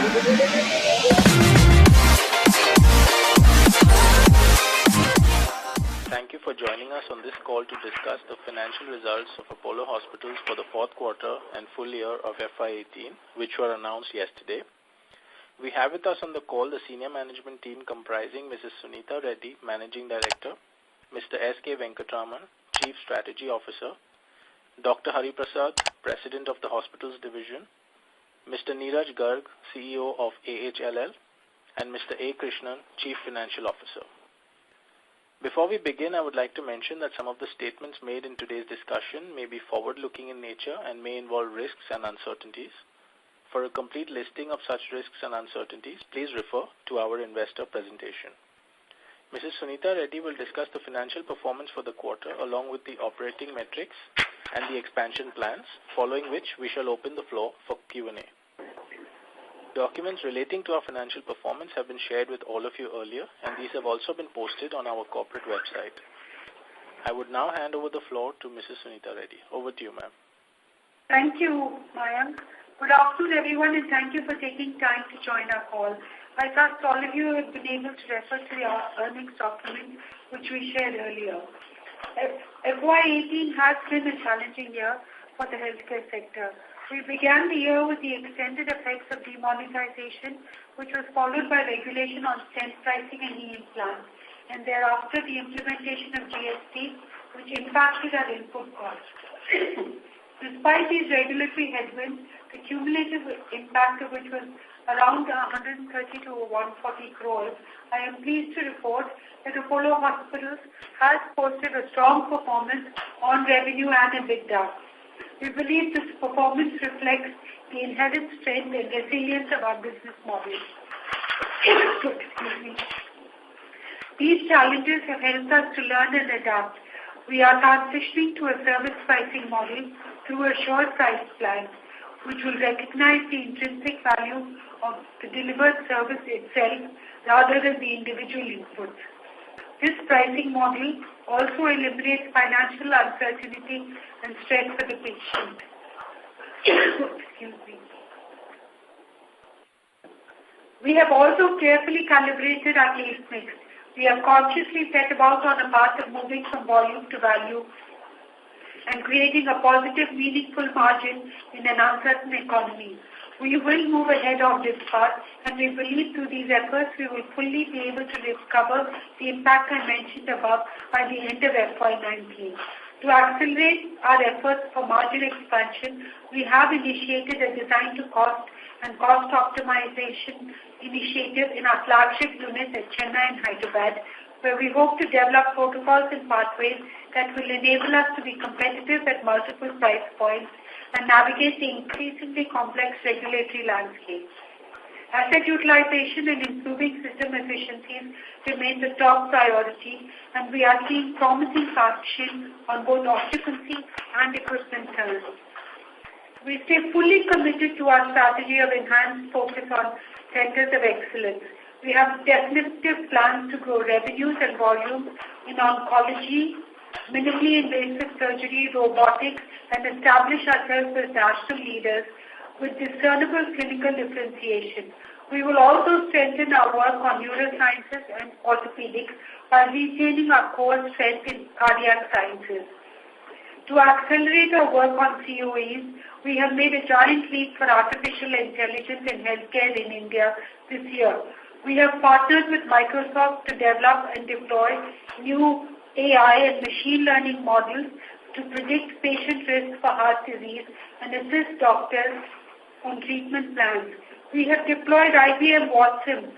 Thank you for joining us on this call to discuss the financial results of Apollo Hospitals for the fourth quarter and full year of FY18, which were announced yesterday. We have with us on the call the senior management team comprising Mrs. Sunita Reddy, Managing Director, Mr. S.K. Venkatraman, Chief Strategy Officer, Dr. Hari Prasad, President of the Hospitals Division, Mr. Neeraj Garg, CEO of AHLL, and Mr. A. Krishnan, Chief Financial Officer. Before we begin, I would like to mention that some of the statements made in today's discussion may be forward-looking in nature and may involve risks and uncertainties. For a complete listing of such risks and uncertainties, please refer to our investor presentation. Mrs. Sunita Reddy will discuss the financial performance for the quarter along with the operating metrics and the expansion plans, following which we shall open the floor for Q&A. Documents relating to our financial performance have been shared with all of you earlier, and these have also been posted on our corporate website. I would now hand over the floor to Mrs. Sunita Reddy. Over to you, ma'am. Thank you, Mayank. Good afternoon, everyone, and thank you for taking time to join our call. I trust all of you have been able to refer to our earnings document, which we shared earlier. FY18 has been a challenging year for the healthcare sector. We began the year with the extended effects of demonetization, which was followed by regulation on stent pricing and e-implants, and thereafter the implementation of GST, which impacted our input costs. Despite these regulatory headwinds, the cumulative impact of which was around 130 to 140 crores, I am pleased to report that Apollo Hospitals has posted a strong performance on revenue and EBITDA. We believe this performance reflects the inherent strength and resilience of our business model. These challenges have helped us to learn and adapt. We are transitioning to a service pricing model through a short price plan, which will recognize the intrinsic value of the delivered service itself rather than the individual inputs. This pricing model also eliminates financial uncertainty and stress for the patient. We have also carefully calibrated our case mix. We have consciously set about on a path of moving from volume to value and creating a positive, meaningful margin in an uncertain economy. We will move ahead on this path, and we believe through these efforts we will fully be able to recover the impact I mentioned above by the end of FY19. To accelerate our efforts for margin expansion, we have initiated a design to cost and cost optimization initiative in our flagship units at Chennai and Hyderabad, where we hope to develop protocols and pathways that will enable us to be competitive at multiple price points and navigate the increasingly complex regulatory landscape. Asset utilization and improving system efficiencies remain the top priority, and we are seeing promising traction on both occupancy and equipment turns. We stay fully committed to our strategy of enhanced focus on centers of excellence. We have definitive plans to grow revenues and volumes in oncology, minimally invasive surgery, robotics, and establish ourselves as national leaders with discernible clinical differentiation. We will also strengthen our work on neurosciences and orthopedics while retaining our core strength in cardiac sciences. To accelerate our work on COEs, we have made a giant leap for artificial intelligence in healthcare in India this year. We have partnered with Microsoft to develop and deploy new AI and machine learning models to predict patient risk for heart disease and assist doctors on treatment plans. We have deployed IBM Watson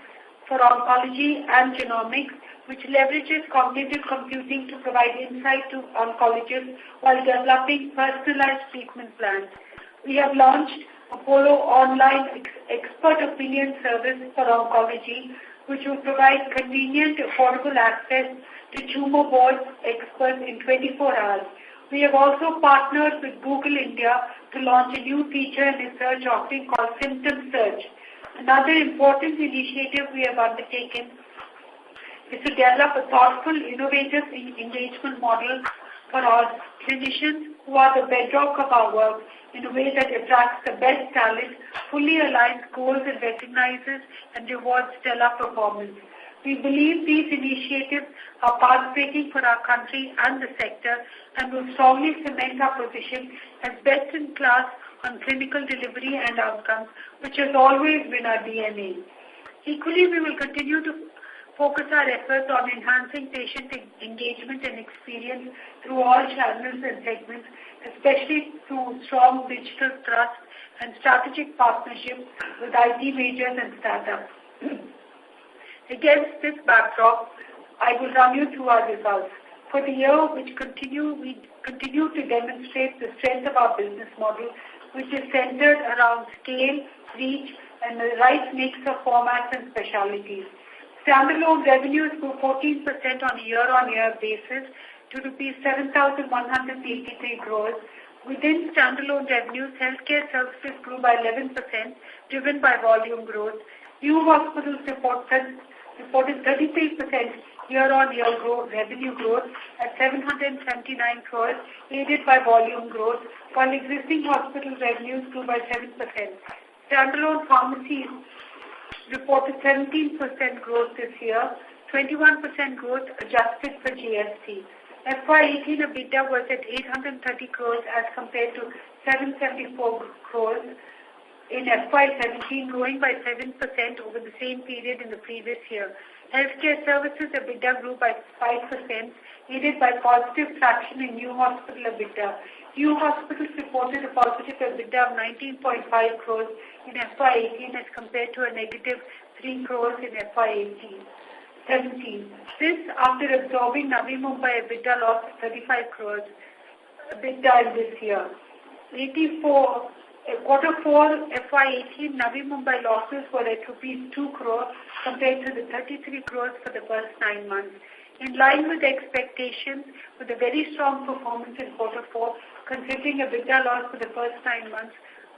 for oncology and genomics, which leverages cognitive computing to provide insight to oncologists while developing personalized treatment plans. We have launched Apollo Online Expert Opinion Service for oncology, which will provide convenient, affordable access to tumor board experts in 24 hours. We have also partnered with Google India to launch a new feature in the search offering called Symptom Search. Another important initiative we have undertaken is to develop a thoughtful, innovative engagement model for our clinicians who are the bedrock of our work. in a way that attracts the best talent, fully aligns goals and recognizes and rewards stellar performance. We believe these initiatives are path-breaking for our country and the sector and will strongly cement our position as best-in-class on clinical delivery and outcomes, which has always been our DNA. Equally, we will continue to focus our efforts on enhancing patient engagement and experience through all channels and segments, especially through strong digital trust and strategic partnerships with IT majors and startups. Against this backdrop, I will run you through our results. For the year, we continue to demonstrate the strength of our business model, which is centered around scale, reach, and the right mix of formats and specialties. Standalone revenues grew 14% on a year-on-year basis to rupees 7,183 crores. Within standalone revenues, healthcare services grew by 11%, driven by volume growth. New hospitals reported 33% year-on-year revenue growth at 779 crores, aided by volume growth, while existing hospital revenues grew by 7%. Standalone pharmacies reported 17% growth this year, 21% growth adjusted for GST. FY18 EBITDA was at 830 crores as compared to 774 crores in FY17, growing by 7% over the same period in the previous year. Healthcare services EBITDA grew by 5%, aided by positive traction in new hospital EBITDA. New hospitals reported a positive EBITDA of 19.5 crores in FY18 as compared to a negative 3 crores in FY17. This after absorbing Navi Mumbai EBITDA loss of 35 crores EBITDA in this year. Quarter 4 FY18 Navi Mumbai losses were at rupees 2 crores compared to the 33 crores for the first 9 months. In line with expectations, with a very strong performance in Quarter 4, considering EBITDA loss for the first 9 months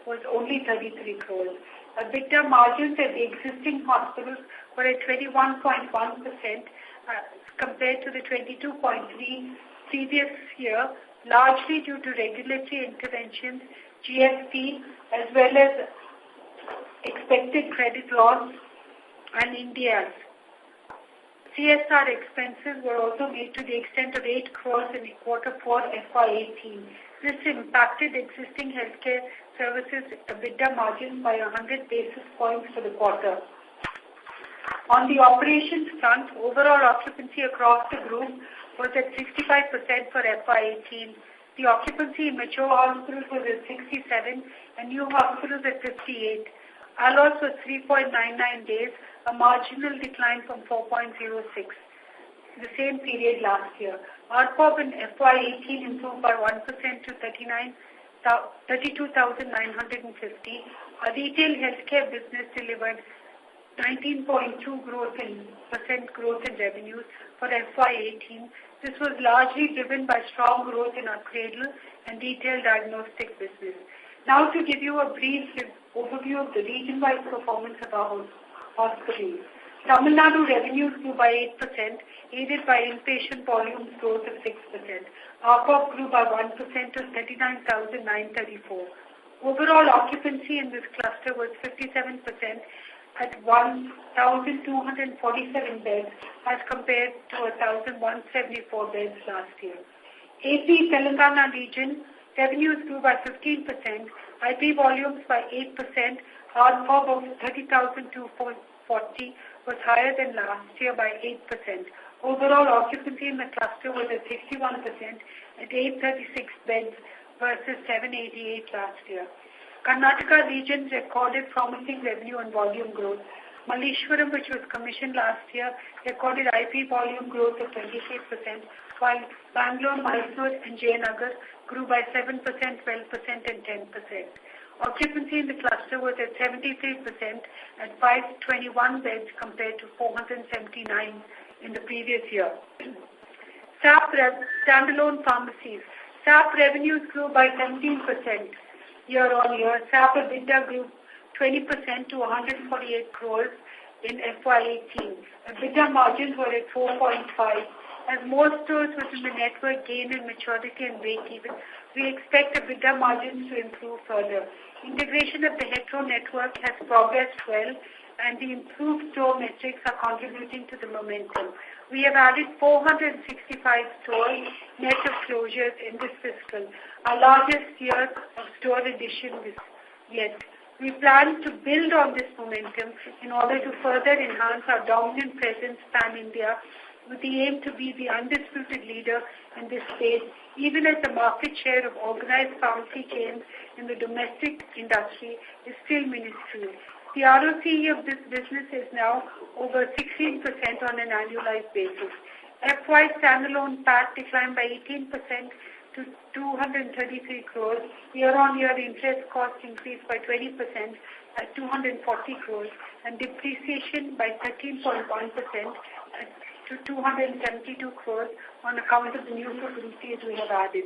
was only 33 crores. EBITDA margins at the existing hospitals were at 21.1% compared to the 22.3% previous year, largely due to regulatory interventions, GST, as well as expected credit loss and India's. CSR expenses were also made to the extent of 8 crores in Quarter 4 FY18. This impacted existing healthcare services EBITDA margins by 100 basis points for the quarter. On the operations front, overall occupancy across the group was at 65% for FY18. The occupancy in mature hospitals was at 67 and new hospitals at 58. ALOS was 3.99 days, a marginal decline from 4.06 the same period last year. ARPOB in FY18 improved by 1% to 32,950. Our retail healthcare business delivered 19.2% growth in revenues for FY18. This was largely driven by strong growth in our cradle and retail diagnostic business. Now to give you a brief overview of the region-wide performance of our hospitals. Tamil Nadu revenues grew by 8%, aided by inpatient volumes growth of 6%. ARPOB grew by 1% to 39,934. Overall occupancy in this cluster was 57% at 1,247 beds as compared to 1,174 beds last year. AP Telangana region revenues grew by 15%, IP volumes by 8%, ARPOB of 30,240 was higher than last year by 8%. Overall occupancy in the cluster was at 61% at 836 beds versus 788 last year. Karnataka region recorded promising revenue and volume growth. Malleshwaram, which was commissioned last year, recorded IP volume growth of 28%, while Bangalore, Mysore and Jayanagar grew by 7%, 12% and 10%. Occupancy in the cluster was at 73% at 521 beds compared to 479 in the previous year. Standalone pharmacies. SAP revenues grew by 17% year-on-year. SAP EBITDA grew 20% to 148 crores in FY18. EBITDA margins were at 4.5 As more stores within the network gain in maturity and break even, we expect EBITDA margins to improve further. Integration of the Hetero network has progressed well, and the improved store metrics are contributing to the momentum. We have added 465 stores net of closures in this fiscal, our largest year of store addition yet. We plan to build on this momentum in order to further enhance our dominant presence pan-India with the aim to be the undisputed leader in this space, even as the market share of organized pharmacy chains in the domestic industry is still minuscule. The ROCE of this business is now over 16% on an annualized basis. FY standalone PAT declined by 18% to 233 crores. Year-on-year interest cost increased by 20% at 240 crores and depreciation by 13.1% to 272 crores on account of the new facilities we have added,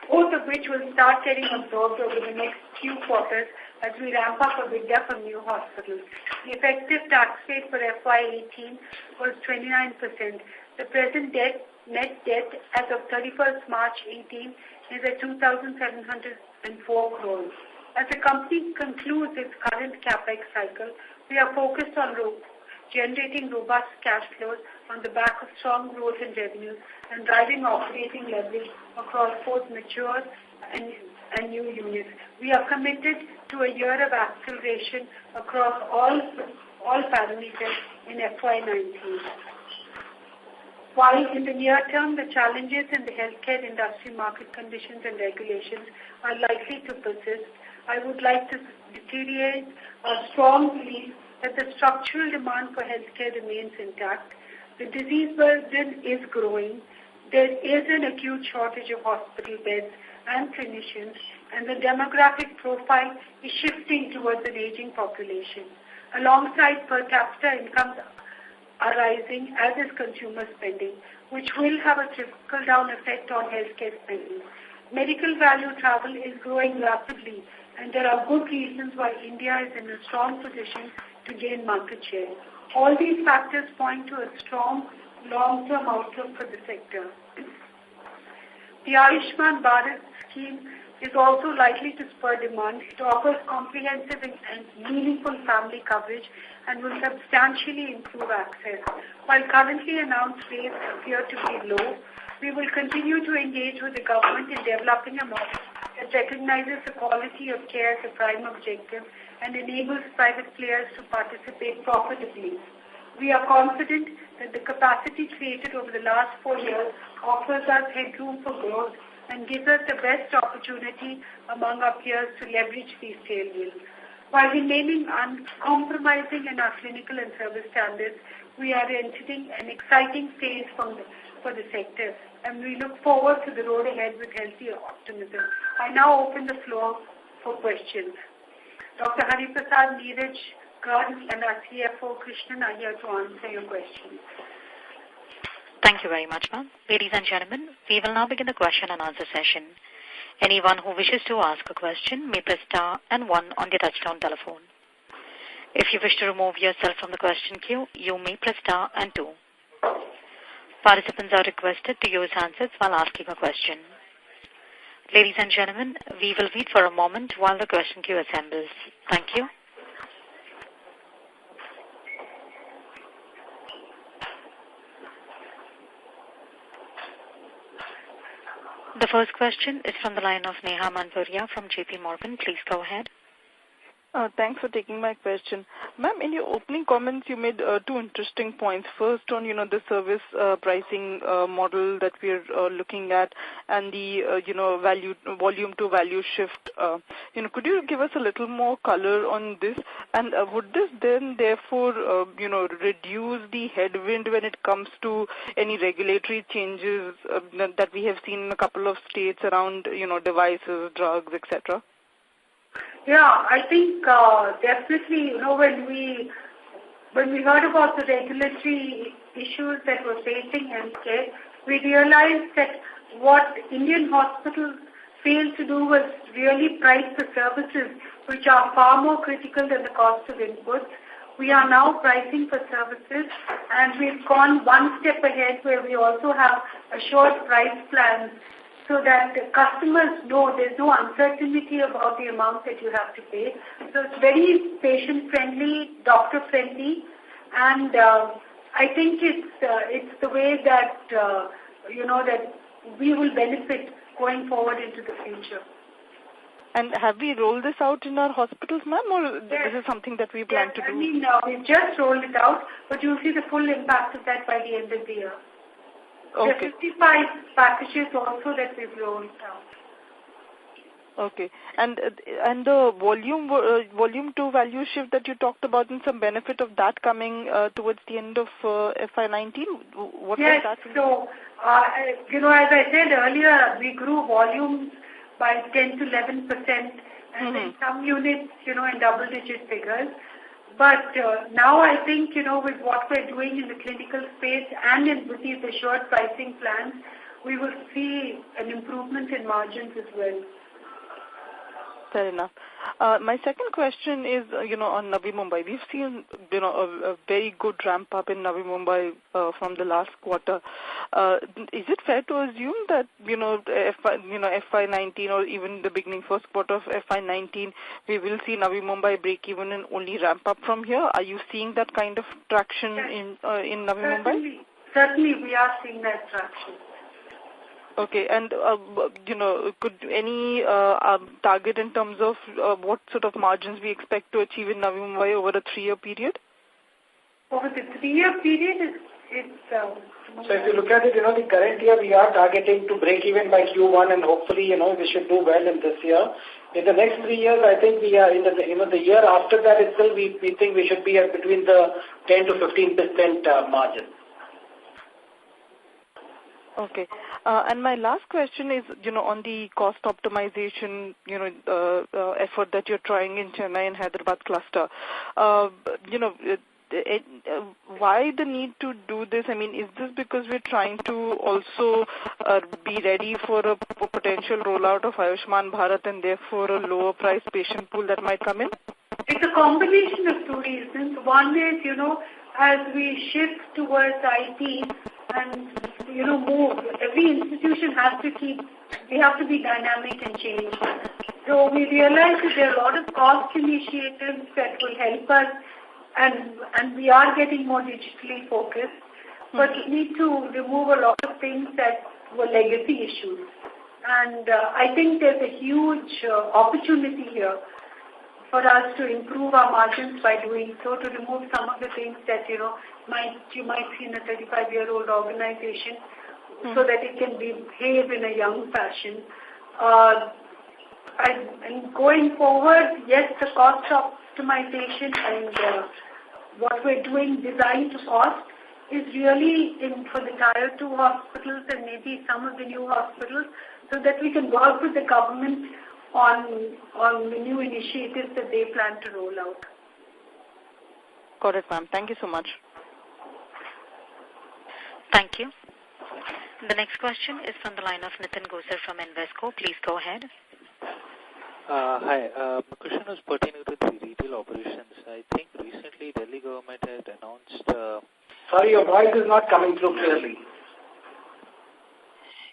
both of which will start getting absorbed over the next few quarters as we ramp up EBITDA from new hospitals. The effective tax rate for FY18 was 29%. The present net debt as of 31st March 18 is at 2,704 crores. As the company concludes its current capex cycle, we are focused on generating robust cash flows on the back of strong growth in revenues and driving operating leverage across both mature and new units. We are committed to a year of acceleration across all parameters in FY19. While in the near term, the challenges in the healthcare industry market conditions and regulations are likely to persist, I would like to reiterate a strong belief that the structural demand for healthcare remains intact. The disease burden is growing. There is an acute shortage of hospital beds and clinicians, and the demographic profile is shifting towards an aging population. Alongside per capita incomes are rising, as is consumer spending, which will have a trickle-down effect on healthcare spending. Medical value travel is growing rapidly, and there are good reasons why India is in a strong position to gain market share. All these factors point to a strong long-term outlook for the sector. The Ayushman Bharat scheme is also likely to spur demand. It offers comprehensive and meaningful family coverage and will substantially improve access. While currently announced rates appear to be low, we will continue to engage with the government in developing a model that recognizes the quality of care as a prime objective and enables private players to participate profitably. We are confident that the capacity created over the last 4 years offers us headroom for growth and gives us the best opportunity among our peers to leverage these tailwinds. While remaining uncompromising in our clinical and service standards, we are entering an exciting phase for the sector, and we look forward to the road ahead with healthy optimism. I now open the floor for questions. Dr. Hariprasad, Neeraj, Garg, and our CFO, Krishnan, are here to answer your questions. Thank you very much, ma'am. Ladies and gentlemen, we will now begin the question and answer session. Anyone who wishes to ask a question may press star and 1 on the touchtone telephone. If you wish to remove yourself from the question queue, you may press star and 2. Participants are requested to use handsets while asking a question. Ladies and gentlemen, we will wait for a moment while the question queue assembles. Thank you. The first question is from the line of Neha Manpuria from JP Morgan. Please go ahead. Thanks for taking my question. Ma'am, in your opening comments, you made 2 interesting points. First, on, the service pricing model that we're looking at and the, volume to value shift. Could you give us a little more color on this? And would this then, therefore, reduce the headwind when it comes to any regulatory changes that we have seen in a couple of states around, devices, drugs, etc.? Yeah, I think definitely, when we heard about the regulatory issues that were facing healthcare, we realized that what Indian hospitals failed to do was really price the services, which are far more critical than the cost of inputs. we are now pricing for services, and we've gone one step ahead where we also have assured price plans so that the customers know there's no uncertainty about the amount that you have to pay. So it's very patient-friendly, doctor-friendly, and I think it's the way that, that we will benefit going forward into the future. And have we rolled this out in our hospitals, ma'am, or this is something that we plan to do? I mean, we've just rolled it out, but you'll see the full impact of that by the end of the year. Okay. There are 55 packages also that we've rolled out. Okay. And the volume to value shift that you talked about, and some benefit of that coming towards the end of FY19, what was that? So, as I said earlier, we grew volumes by 10 to 11%, and in some units, in double-digit figures. But now I think, with what we're doing in the clinical space and with these assured pricing plans, we will see an improvement in margins as well. Fair enough. My second question is, on Navi Mumbai. We've seen, a very good ramp up in Navi Mumbai from the last quarter. Is it fair to assume that, FY19 or even the beginning first quarter of FY19, we will see Navi Mumbai break even and only ramp up from here? Are you seeing that kind of traction in Navi Mumbai? Certainly, we are seeing that traction. Okay, and, could any target in terms of what sort of margins we expect to achieve in Navi Mumbai over a 3-year period? Over the 3-year period, it's... So if you look at it, the current year we are targeting to break even by Q1, and hopefully, we should do well in this year. In the next 3 years, I think we are in the year after that itself, we think we should be at between the 10 to 15% margin. Okay. And my last question is, on the cost optimization, effort that you're trying in Chennai and Hyderabad cluster. Why the need to do this? I mean, is this because we're trying to also be ready for a potential rollout of Ayushman Bharat and therefore a lower price patient pool that might come in? It's a combination of 2 reasons. One is, as we shift towards IT and, move, every institution we have to be dynamic and change. So we realize that there are a lot of cost initiatives that will help us, and we are getting more digitally focused, but we need to remove a lot of things that were legacy issues. And I think there's a huge opportunity here for us to improve our margins by doing so, to remove some of the things that, you might see in a 35-year-old organization, so that it can behave in a young fashion. And going forward, yes, the cost optimization and what we're doing design to cost is really for the Tier 2 hospitals and maybe some of the new hospitals, so that we can work with the government on the new initiatives that they plan to roll out. Got it, ma'am. Thank you so much. Thank you. The next question is from the line of Nitin Gosar from Invesco. Please go ahead. Hi. My question was pertaining to the retail operations. I think recently Delhi government had announced... Sorry, your voice is not coming through clearly.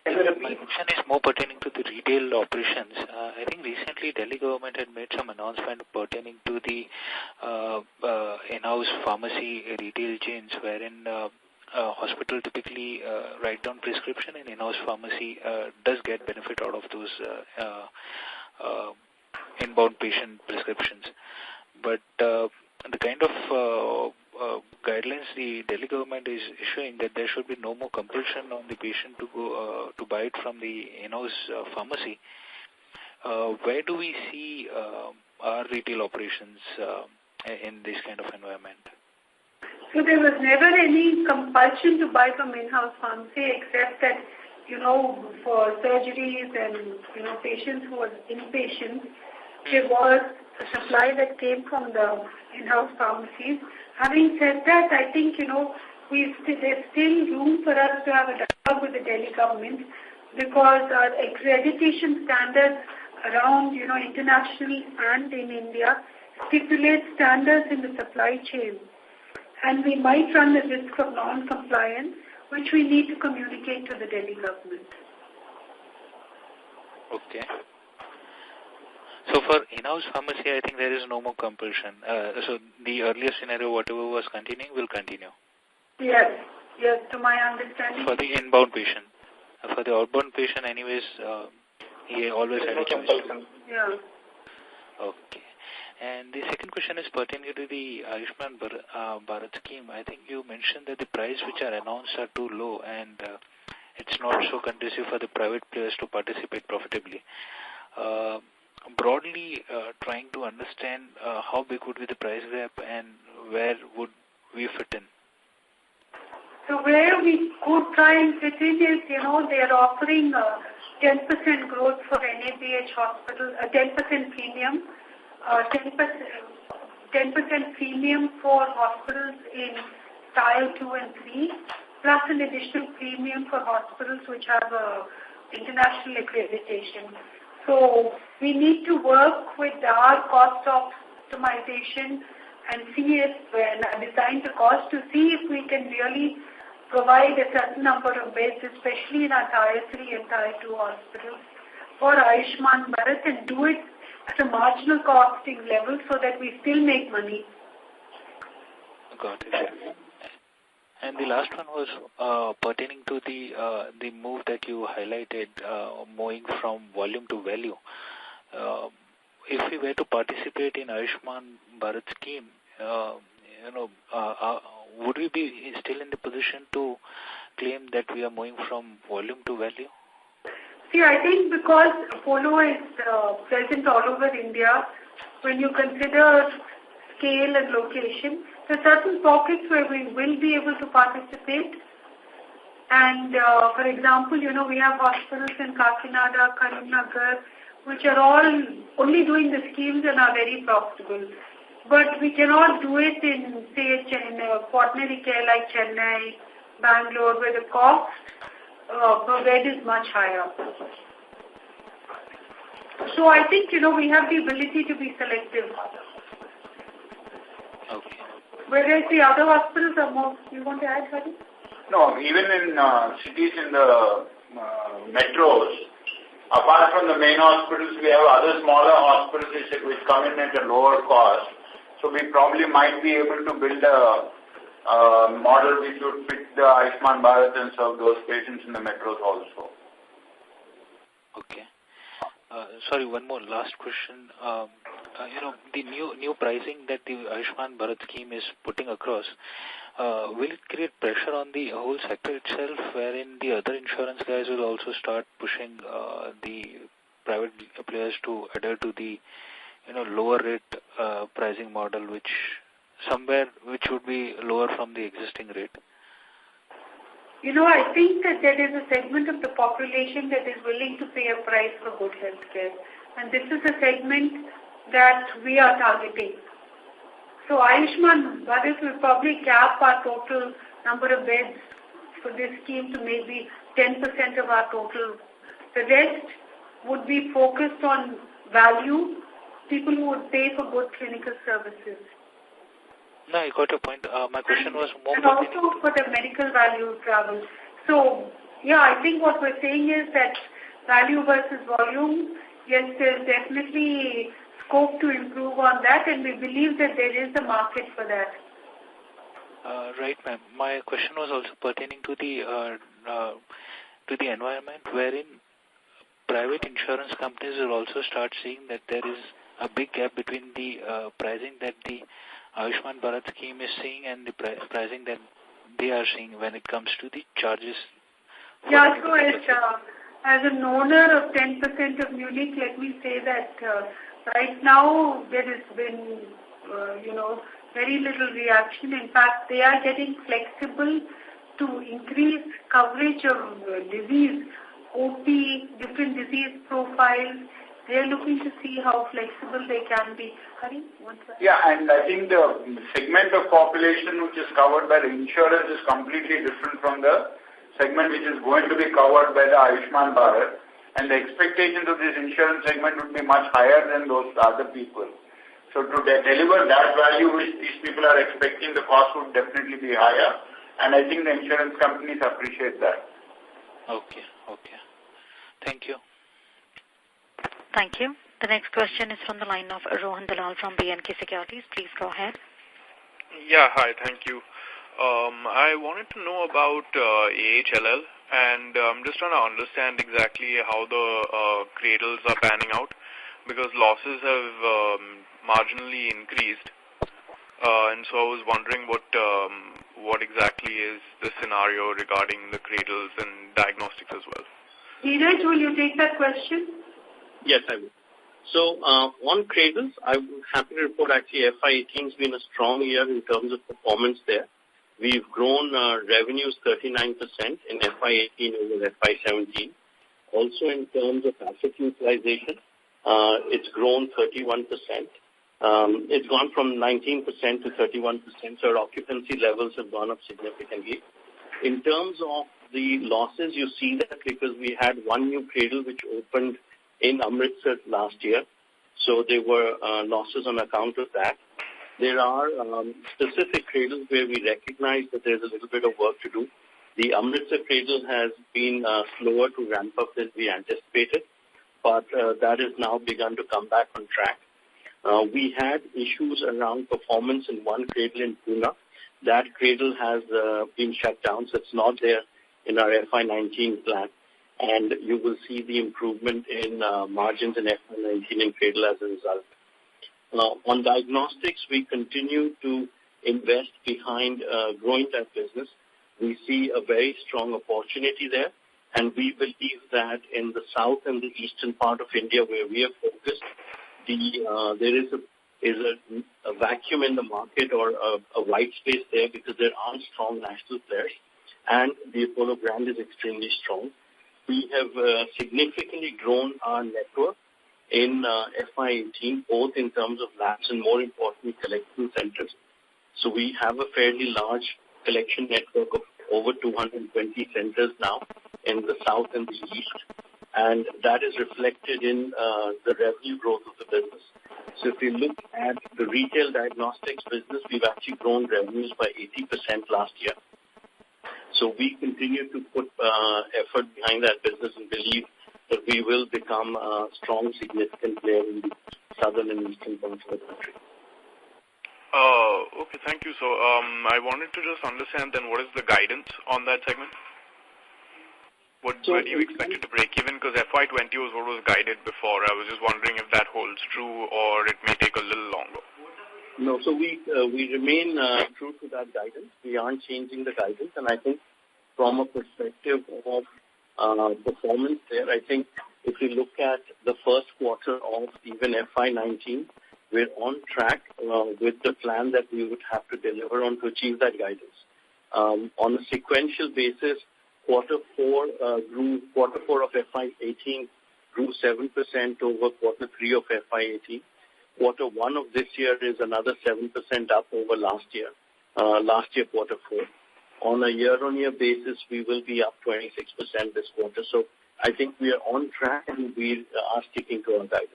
My question is more pertaining to the retail operations. I think recently Delhi government had made some announcement pertaining to the in-house pharmacy retail chains, wherein hospital typically write down prescription, and in-house pharmacy does get benefit out of those inbound patient prescriptions. But the kind of guidelines the Delhi government is issuing, that there should be no more compulsion on the patient to go to buy it from the in-house pharmacy. Where do we see our retail operations in this kind of environment? So there was never any compulsion to buy from in-house pharmacy, except that, for surgeries and, patients who were inpatients, there was a supply that came from the in-house pharmacies. Having said that, I think, there's still room for us to have a dialogue with the Delhi government, because our accreditation standards around, internationally and in India stipulate standards in the supply chain, and we might run the risk of non-compliance, which we need to communicate to the Delhi government. Okay. So for in-house pharmacy, I think there is no more compulsion. So the earlier scenario, whatever was continuing, will continue. Yes, to my understanding. For the inbound patient. For the outbound patient, anyways, he always had a choice. Yeah. Okay. And the second question is pertaining to the Ayushman Bharat scheme. I think you mentioned that the price which are announced are too low and it's not so conducive for the private players to participate profitably. Broadly, trying to understand how big would be the price gap and where would we fit in? So where we could try and fit in is, they are offering 10% growth for NABH hospitals, 10% premium, 10% premium for hospitals in Tier 2 and 3, plus an additional premium for hospitals which have international accreditation. So we need to work with our cost optimization and see if, design the cost to see if we can really provide a certain number of beds, especially in our Tier 3 and Tier 2 hospitals, for Ayushman Bharat and do it at a marginal costing level so that we still make money. Got it. And the last one was pertaining to the move that you highlighted, moving from volume to value. If we were to participate in Ayushman Bharat scheme, would we be still in the position to claim that we are moving from volume to value? See, I think because Apollo is present all over India, when you consider scale and location, there are certain pockets where we will be able to participate. And, for example, we have hospitals in Kakinada, Karimnagar, which are all only doing the schemes and are very profitable. But we cannot do it in, say, quaternary care like Chennai, Bangalore, where the cost per bed is much higher. So I think, we have the ability to be selective. Okay. Whereas the other hospitals are more, you want to add, Hari? No, even in cities in the metros, apart from the main hospitals, we have other smaller hospitals which come in at a lower cost. So we probably might be able to build a model which would fit the Ayushman Bharat and serve those patients in the metros also. Okay. Sorry, one more last question. The new pricing that the Ayushman Bharat scheme is putting across, will it create pressure on the whole sector itself, wherein the other insurance guys will also start pushing the private players to adhere to the lower rate pricing model, which would be lower from the existing rate? I think that there is a segment of the population that is willing to pay a price for good health care. And this is a segment that we are targeting. So Ayushman Bharat will probably cap our total number of beds for this scheme to maybe 10% of our total. The rest would be focused on value, people who would pay for good clinical services. No, I got your point. My question was more... And also for the medical value travel. So, yeah, I think what we're saying is that value versus volume, yes, there's definitely scope to improve on that, and we believe that there is a market for that. Right, ma'am. My question was also pertaining to the environment wherein private insurance companies will also start seeing that there is a big gap between the pricing that the Ayushman Bharat scheme is seeing and the pricing that they are seeing when it comes to the charges. Yeah, so as an owner of 10% of Munich, let me say that right now there has been, very little reaction. In fact, they are getting flexible to increase coverage of disease, OP, different disease profiles. They are looking to see how flexible they can be. Hari, what's that? Yeah, and I think the segment of population which is covered by the insurance is completely different from the segment which is going to be covered by the Ayushman Bharat. And the expectations of this insurance segment would be much higher than those other people. So to deliver that value which these people are expecting, the cost would definitely be higher. And I think the insurance companies appreciate that. Okay. Thank you. Thank you. The next question is from the line of Rohan Dalal from B&K Securities. Please go ahead. Yeah, hi, thank you. I wanted to know about AHLL, and I'm just trying to understand exactly how the cradles are panning out, because losses have marginally increased. And so I was wondering what exactly is the scenario regarding the cradles and diagnostics as well. Neeraj, will you take that question? Yes, I will. So on cradles, I'm happy to report actually FY18 has been a strong year in terms of performance there. We've grown revenues 39% in FY18 over FY17. Also in terms of asset utilization, it's grown 31%. It's gone from 19% to 31%, so our occupancy levels have gone up significantly. In terms of the losses, you see that because we had one new cradle which opened in Amritsar last year, so there were losses on account of that. There are specific cradles where we recognize that there's a little bit of work to do. The Amritsar cradle has been slower to ramp up than we anticipated, but that has now begun to come back on track. We had issues around performance in one cradle in Pune. That cradle has been shut down, so it's not there in our FY19 plan. And you will see the improvement in margins in FY19 in cradle as a result. Now, on diagnostics, we continue to invest behind growing that business. We see a very strong opportunity there, and we believe that in the south and the eastern part of India where we are focused, there is a vacuum in the market or a white space there because there aren't strong national players, and the Apollo brand is extremely strong. We have significantly grown our network in FY18, both in terms of labs and more importantly collection centers. So we have a fairly large collection network of over 220 centers now in the south and the east, and that is reflected in the revenue growth of the business. So if you look at the retail diagnostics business, we've actually grown revenues by 80% last year. So we continue to put effort behind that business and believe that we will become a strong, significant player in the southern and eastern parts of the country. Okay, thank you. So I wanted to just understand then what is the guidance on that segment? Where do you expect it to break even? Because FY20 was what was guided before. I was just wondering if that holds true or it may take a little longer. No, so we remain true to that guidance. We aren't changing the guidance, and I think from a perspective of performance there, I think if you look at the first quarter of even FY19, we're on track with the plan that we would have to deliver on to achieve that guidance. On a sequential basis, quarter four of FY18 grew 7% over quarter 3 of FY18. Quarter 1 of this year is another 7% up over last year quarter 4. On a year-on-year basis, we will be up 26% this quarter. So I think we are on track and we are sticking to our guidance.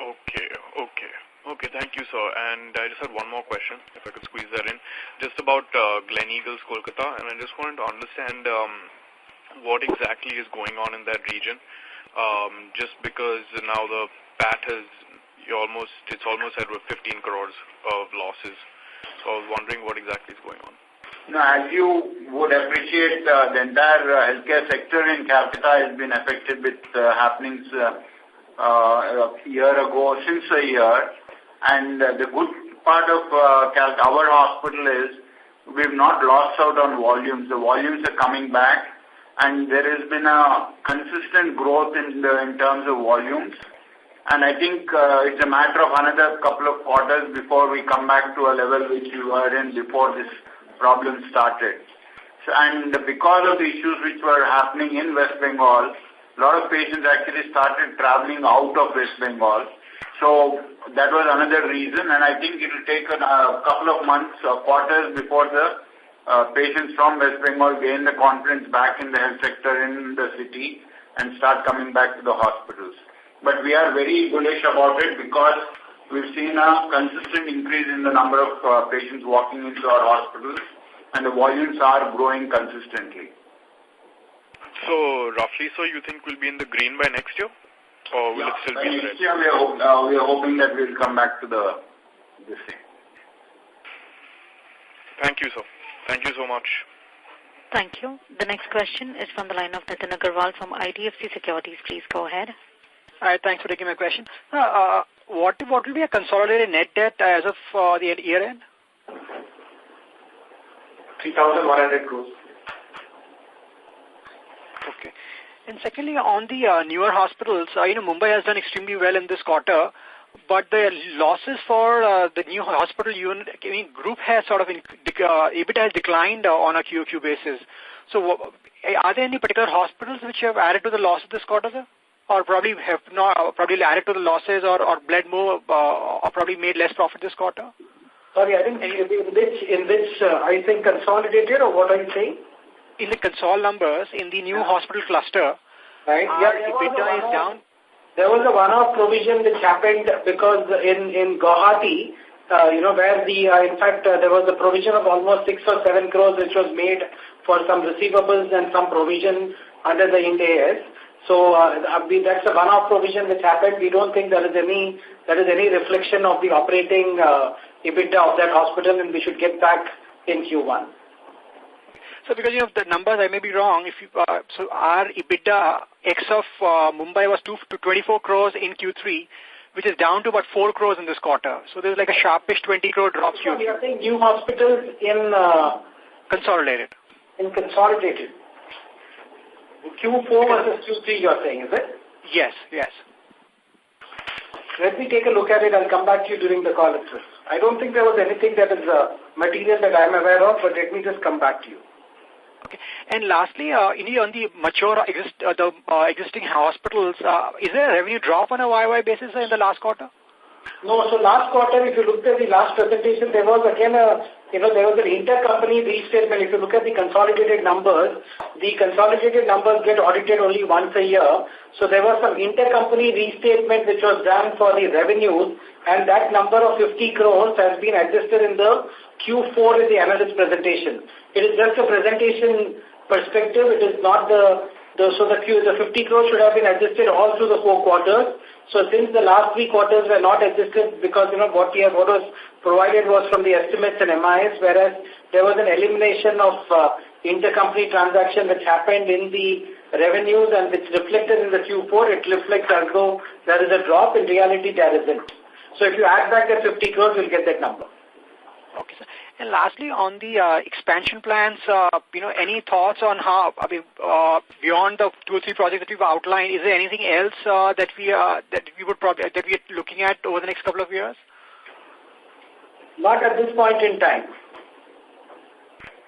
Okay, thank you, sir. And I just had one more question, if I could squeeze that in, just about Gleneagles, Kolkata, and I just wanted to understand what exactly is going on in that region, just because now the PAT it's almost at 15 crores of losses. So I was wondering what exactly is going on. No, as you would appreciate, the entire healthcare sector in Calcutta has been affected with happenings a year ago, since a year. And the good part of our hospital is we've not lost out on volumes. The volumes are coming back, and there has been a consistent growth in terms of volumes. And I think it's a matter of another couple of quarters before we come back to a level which we were in before this problem started. So, and because of the issues which were happening in West Bengal, a lot of patients actually started traveling out of West Bengal. So that was another reason, and I think it will take a couple of months or quarters before the patients from West Bengal gain the confidence back in the health sector in the city and start coming back to the hospitals. But we are very bullish about it because we've seen a consistent increase in the number of patients walking into our hospitals, and the volumes are growing consistently. So, roughly, so you think we'll be in the green by next year? Or will it still be red? Next year, we are hoping that we'll come back to this thing. Thank you, sir. Thank you so much. Thank you. The next question is from the line of Nitin Agarwal from IDFC Securities. Please go ahead. Hi, thanks for taking my question. What will be a consolidated net debt as of the year end? 3,100 crores. Okay. And secondly, on the newer hospitals, Mumbai has done extremely well in this quarter, but the losses for the new hospital unit, group has sort of, EBITDA has declined on a QOQ basis. So are there any particular hospitals which have added to the losses this quarter, sir? Or probably have not, probably added to the losses or bled more, or probably made less profit this quarter? Sorry, I think in which are you saying consolidated or what are you saying? In the consol numbers, in the new hospital cluster, right? EBITDA is down. There was a one-off provision which happened because in Guwahati, where in fact, there was a provision of almost 6 or 7 crores which was made for some receivables and some provision under the Ind AS. So that's a one-off provision which happened. We don't think there is any reflection of the operating EBITDA of that hospital, and we should get back in Q1. So because the numbers, I may be wrong. If you so our EBITDA ex of Mumbai was 24 crores in Q3, which is down to about 4 crores in this quarter. So there's like a sharpish 20 crore drop. So we are saying new hospitals in consolidated. In consolidated. Q4 versus Q3, you're saying, is it? Yes. Let me take a look at it. I'll come back to you during the call itself. I don't think there was anything that is material that I'm aware of, but let me just come back to you. Okay. And lastly, on the mature existing hospitals, is there a revenue drop on a YY basis in the last quarter? No. So last quarter, if you looked at the last presentation, there was again there was an intercompany restatement. If you look at the consolidated numbers get audited only once a year. So there was some intercompany restatement which was done for the revenues, and that number of 50 crores has been adjusted in the Q4 in the analyst presentation. It is just a presentation perspective. It is not the 50 crores should have been adjusted all through the 4 quarters. So since the last 3 quarters were not adjusted because, what was provided was from the estimates and MIS, whereas there was an elimination of intercompany transaction which happened in the revenues and which reflected in the Q4, it reflects as though there is a drop. In reality, there isn't. So if you add back that 50 crores, you'll get that number. Okay, sir. And lastly, on the expansion plans, any thoughts on how, beyond the 2 or 3 projects that we've outlined, is there anything else that we are looking at over the next couple of years? Not at this point in time.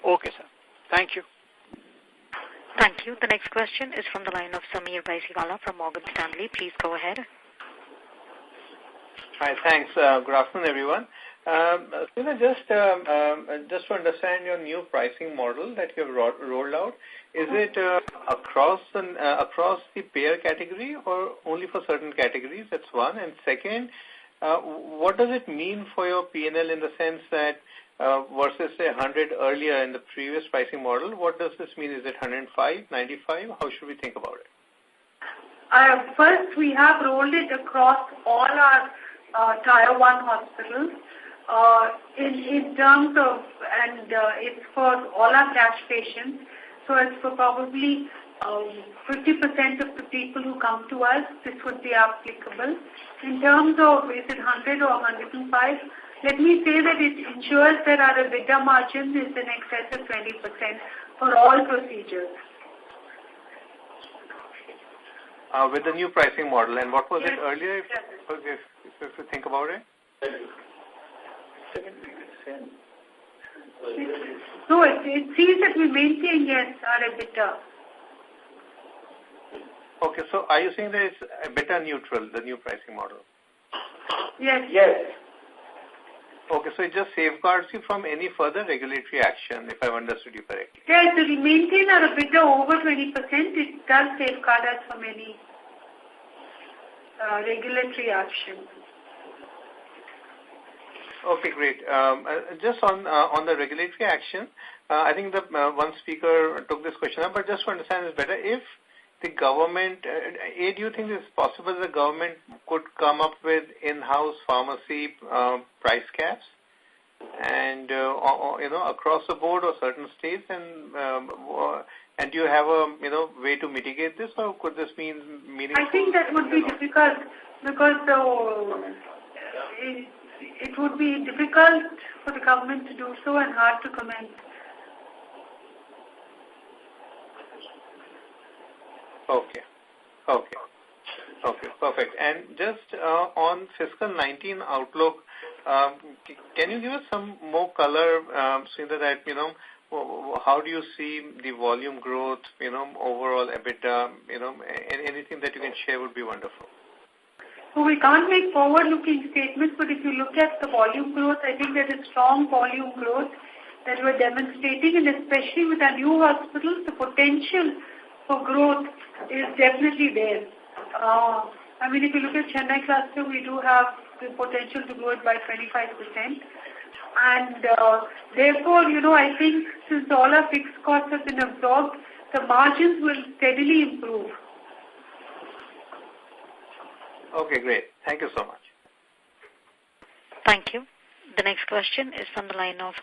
Okay, sir. Thank you. Thank you. The next question is from the line of Sameer Baisiwala from Morgan Stanley. Please go ahead. Hi, thanks. Good afternoon, everyone. Just to understand your new pricing model that you have rolled out, is it across the payer category or only for certain categories? That's one. And second, what does it mean for your P&L in the sense that versus say 100 earlier in the previous pricing model, what does this mean? Is it 105, 95? How should we think about it? First, we have rolled it across all our Tier 1 hospitals. In terms of, and it's for all our cash patients, so it's for probably 50% of the people who come to us, this would be applicable. In terms of, is it 100 or 105, let me say that it ensures that our EBITDA margin is in excess of 20% for all procedures. With the new pricing model, and what was it earlier, if you think about it? So it seems that we maintain, yes, our EBITDA. Okay, so are you saying that it's EBITDA neutral, the new pricing model? Yes. Okay, so it just safeguards you from any further regulatory action, if I've understood you correctly. Yes, so we maintain our EBITDA over 20%. It does safeguard us from any regulatory action. Okay, great. Just on the regulatory action, I think the one speaker took this question up, but just to understand this better, if the government, do you think it's possible the government could come up with in-house pharmacy price caps and across the board or certain states, and do you have a way to mitigate this, or could this mean meaningful? I think that would be difficult because it would be difficult for the government to do so and hard to comment. Okay, perfect. And just on fiscal 19 outlook, can you give us some more color, so that how do you see the volume growth, overall EBITDA, anything that you can share would be wonderful. So we can't make forward-looking statements, but if you look at the volume growth, I think there is strong volume growth that we're demonstrating, and especially with our new hospitals, the potential for growth is definitely there. If you look at Chennai cluster, we do have the potential to grow it by 25%. And therefore, I think since all our fixed costs have been absorbed, the margins will steadily improve. Okay, great. Thank you so much. Thank you. The next question is from the line of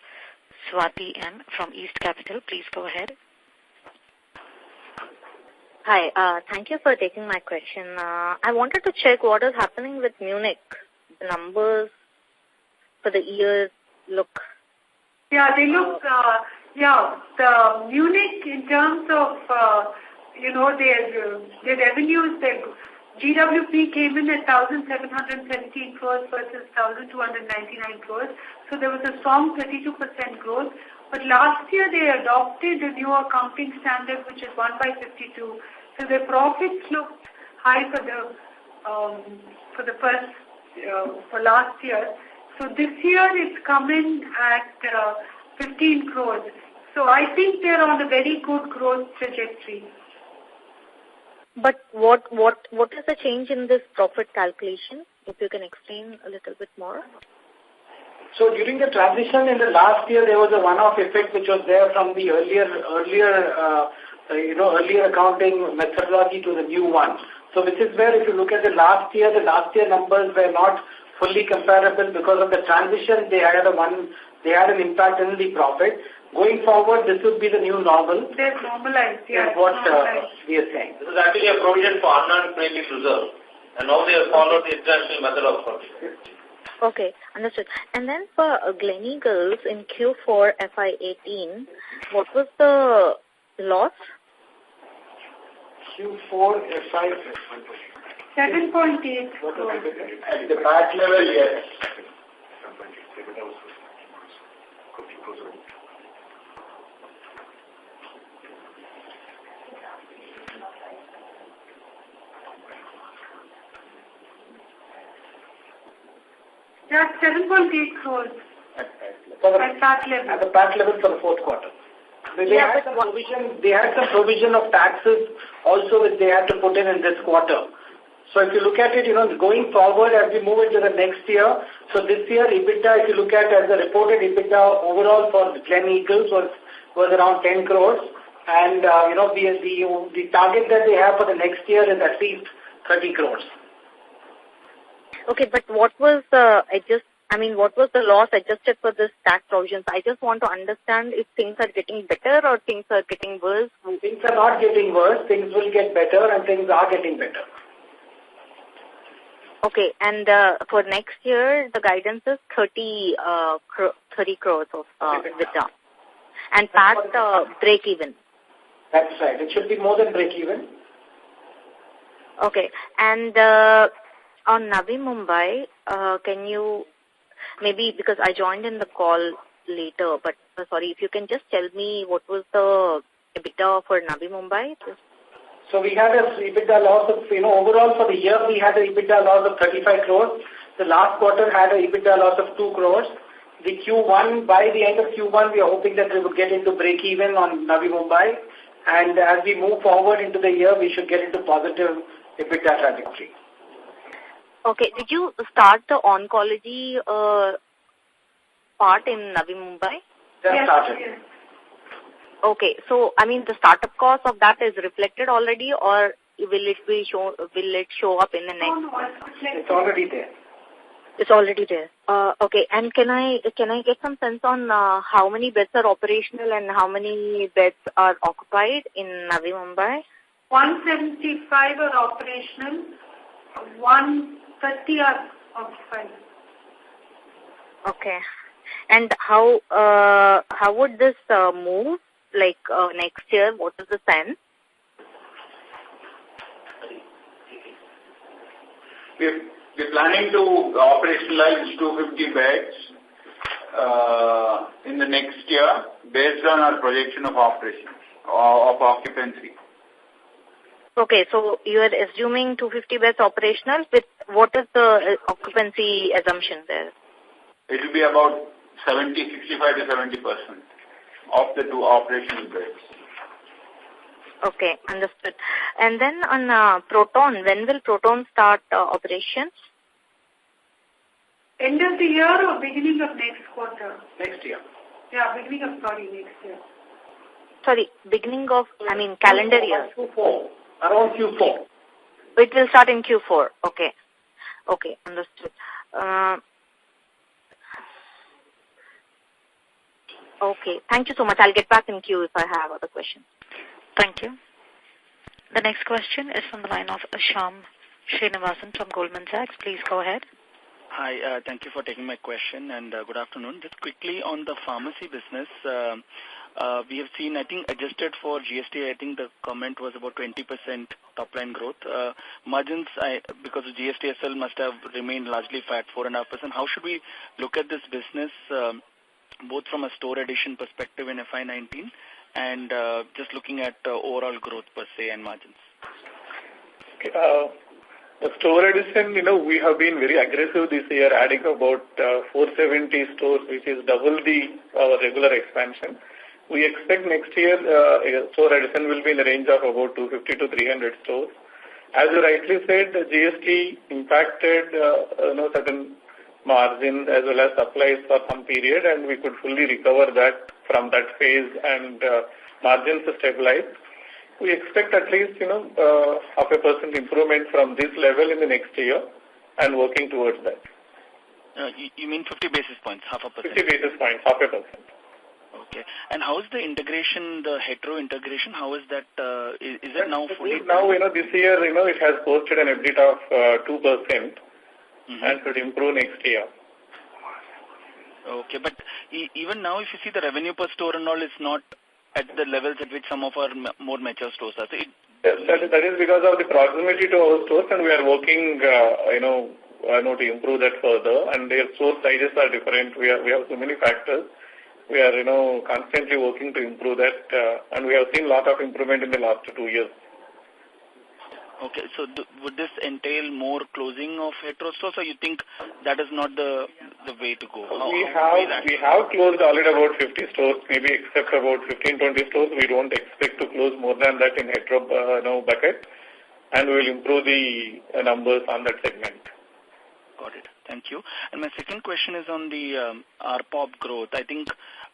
Swati M. from East Capital. Please go ahead. Hi, thank you for taking my question. I wanted to check what is happening with Munich. The numbers for the year look... Yeah, they look, the Munich in terms of, their revenues, their GWP came in at 1,717 crores versus 1,299 crores. So there was a strong 32% growth. But last year they adopted a new accounting standard, which is 1/52. So their profits looked high for last year. So this year it's come in at 15 crores. So I think they're on a very good growth trajectory. But what is the change in this profit calculation? If you can explain a little bit more. So during the transition in the last year, there was a one-off effect which was there from the earlier accounting methodology to the new one. So which is where if you look at the last year numbers were not fully comparable because of the transition. They had an impact in the profit. Going forward, this would be the new normal. They're normalized, yes. What we are saying. This is actually a provision for unearned premium reserve. And now they have followed the international method of accounting. Okay, understood. And then for Gleneagles in Q4 FY18, what was the loss? Q4 FY 7.8 crores. At the PAT level, yes. Yeah, 7.8 crores. At PAT level. At the PAT level for the fourth quarter. They had some provision of taxes also which they had to put in this quarter. So if you look at it, going forward as we move into the next year, so this year EBITDA, if you look at as the reported EBITDA overall for Gleneagles was around 10 crores. And, the target that they have for the next year is at least 30 crores. Okay, but what was the loss adjusted for this tax provisions? I just want to understand if things are getting better or things are getting worse. Things are not getting worse. Things will get better and things are getting better. Okay, and for next year, the guidance is 30 crores of EBITDA. And PAT break even. That's right. It should be more than break even. Okay, and on Navi Mumbai, can you, maybe because I joined in the call later, but sorry, if you can just tell me what was the EBITDA for Navi Mumbai? So we had a EBITDA loss of, overall for the year we had an EBITDA loss of 35 crores. The last quarter had an EBITDA loss of 2 crores. The Q1, by the end of Q1, we are hoping that we will get into break even on Navi Mumbai. And as we move forward into the year, we should get into positive EBITDA trajectory. Okay. Did you start the oncology part in Navi Mumbai? Just started. Yes. Okay, so I mean the startup cost of that is reflected already, or will it show up in the next? No, It's already there. It's already there. Okay, and can I get some sense on how many beds are operational and how many beds are occupied in Navi Mumbai? 175 are operational, 130 are occupied. Okay, and how would this move? Like next year, what is the sense? We're planning to operationalize 250 beds in the next year based on our projection of operations, of occupancy. Okay, so you are assuming 250 beds operational. With what is the occupancy assumption there? It will be about 65 to 70% of the two operational beds. Okay, understood. And then on Proton, when will Proton start operations? End of the year or beginning of next quarter? Next year. Yeah, next year. Sorry, beginning of, calendar year. Q4. Around Q4. It will start in Q4. Okay. Okay, understood. Okay, thank you so much. I'll get back in queue if I have other questions. Thank you. The next question is from the line of Shyam Srinivasan from Goldman Sachs. Please go ahead. Hi, thank you for taking my question and good afternoon. Just quickly on the pharmacy business, we have seen, I think, adjusted for GST, I think the comment was about 20% top line growth. Margins, because of GST SL must have remained largely flat, 4.5%. How should we look at this business, both from a store addition perspective in FY19 and just looking at overall growth per se and margins? Okay, the store addition, we have been very aggressive this year, adding about 470 stores, which is double our regular expansion. We expect next year store addition will be in the range of about 250 to 300 stores. As you rightly said, the GST impacted certain margins as well as supplies for some period, and we could fully recover that from that phase and margins stabilize. We expect at least, 0.5% improvement from this level in the next year and working towards that. You mean 50 basis points, 0.5%? 50 basis points, 0.5%. Okay. And how is the integration, the hetero integration, how is that, is it now fully? Now, this year, it has posted an EBITDA of 2% and should improve next year. Okay, but even now, if you see the revenue per store and all, it's not at the levels at which some of our more mature stores are. So that is because of the proximity to our stores, and we are working, to improve that further. And their store sizes are different. We have so many factors. We are, constantly working to improve that, and we have seen a lot of improvement in the last 2 years. Okay, so would this entail more closing of hetero stores, or you think that is not the way to go? We have closed already about 50 stores, maybe except about 15-20 stores. We don't expect to close more than that in hetero bucket, and we will improve the numbers on that segment. Got it. Thank you. And my second question is on the ARPOB growth. I think,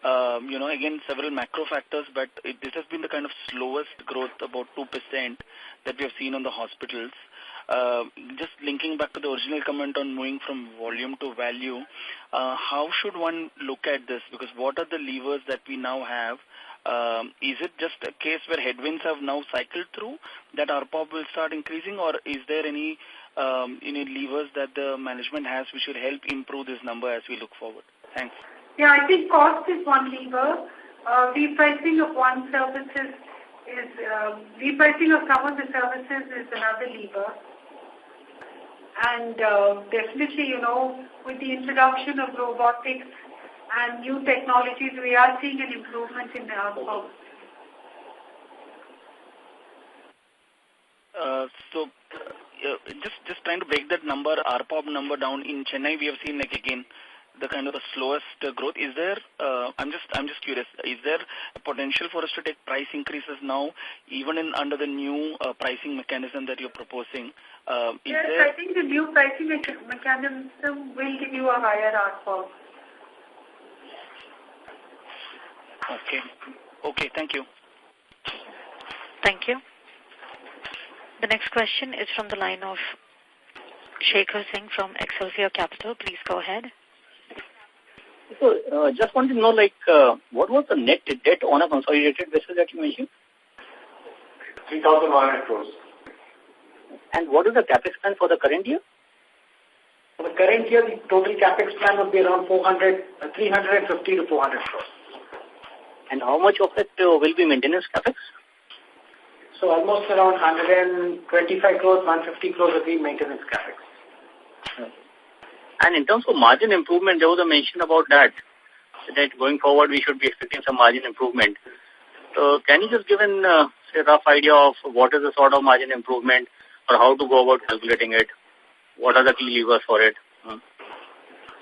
again, several macro factors, but this has been the kind of slowest growth, about 2%, that we have seen on the hospitals. Just linking back to the original comment on moving from volume to value, how should one look at this? Because what are the levers that we now have? Is it just a case where headwinds have now cycled through that ARPOB will start increasing, or is there any levers that the management has which should help improve this number as we look forward? Thanks. Yeah, I think cost is one lever. Repricing of some of the services is another lever. And definitely, with the introduction of robotics and new technologies, we are seeing an improvement in the ARPOB. So, just trying to break that number, ARPOB number down in Chennai, we have seen again the kind of the slowest growth. Is there? I'm just curious. Is there a potential for us to take price increases now, even under the new pricing mechanism that you're proposing? Yes, I think the new pricing mechanism will give you a higher ARPOB. Okay, thank you. Thank you. The next question is from the line of Shekhar Singh from Excelsior Capital. Please go ahead. So, just want to know, what was the net debt on a consolidated basis that you mentioned? 3,100 crores. And what is the capex plan for the current year? For the current year, the total capex plan would be around 350 to 400 crores. And how much of it will be maintenance capex? So almost around 125 crores, 150 crores will be maintenance capex. And in terms of margin improvement, there was a mention about that going forward we should be expecting some margin improvement. So can you just give a rough idea of what is the sort of margin improvement or how to go about calculating it? What are the key levers for it?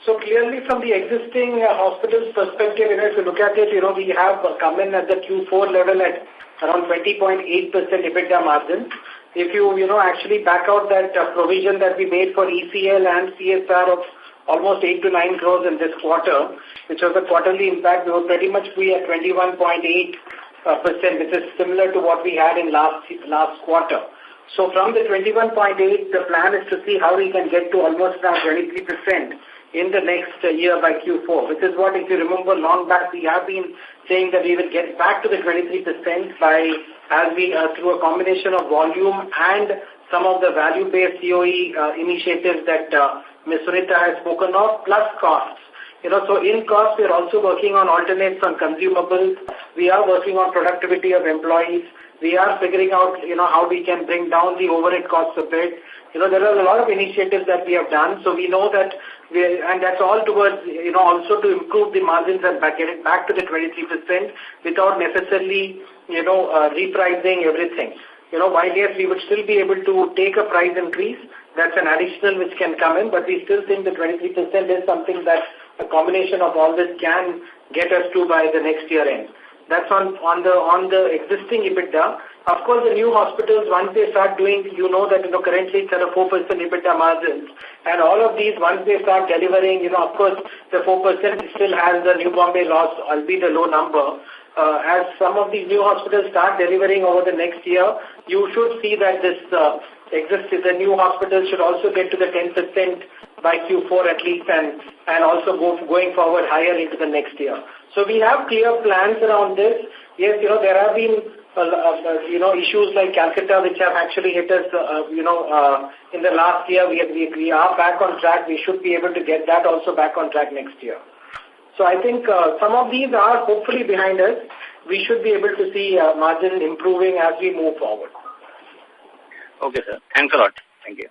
So clearly from the existing hospitals perspective, if you look at it, we have come in at the Q4 level at around 20.8% EBITDA margin. If you, actually back out that provision that we made for ECL and CSR of almost 8 to 9 crores in this quarter, which was a quarterly impact, we will pretty much be at 21.8%, which is similar to what we had in last quarter. So from the 21.8, the plan is to see how we can get to almost around 23% in the next year by Q4, which is what, if you remember long back, we have been saying that we will get back to the 23% through a combination of volume and some of the value-based COE initiatives that Ms. Sunita has spoken of, plus costs. So in cost, we are also working on alternates on consumables. We are working on productivity of employees. We are figuring out, how we can bring down the overhead costs a bit. There are a lot of initiatives that we have done. So we know that and that's all towards, also to improve the margins and get it back to the 23% without necessarily, repricing everything. While yes, we would still be able to take a price increase, that's an additional which can come in, but we still think the 23% is something that a combination of all this can get us to by the next year end. That's on the existing EBITDA. Of course, the new hospitals, once they start doing, that, currently it's at a 4% EBITDA margins. And all of these, once they start delivering, of course, the 4% still has the New Bombay loss, albeit a low number. As some of these new hospitals start delivering over the next year, you should see that this the new hospitals should also get to the 10% by Q4 at least and also going forward higher into the next year. So we have clear plans around this. Yes, there have been, issues like Calcutta which have actually hit us, in the last year. We are back on track. We should be able to get that also back on track next year. So I think some of these are hopefully behind us. We should be able to see margin improving as we move forward. Okay, sir. Thanks a lot. Thank you.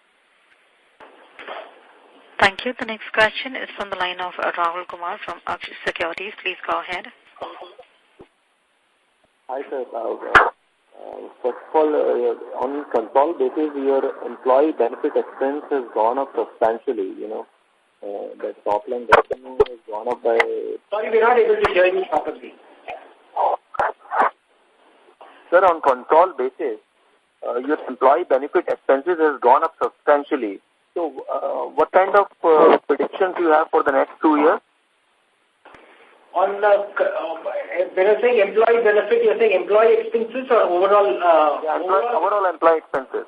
Thank you. The next question is from the line of Rahul Kumar from Axis Securities. Please go ahead. Hi, sir. First of all, on concall basis, your employee benefit expense has gone up substantially, the top line revenue has gone up by... Sorry, we're not able to hear you properly. Sir, on concall basis, your employee benefit expenses has gone up substantially. So, what kind of predictions do you have for the next 2 years? On when you're saying employee benefit, you're saying employee expenses or overall? Overall employee expenses.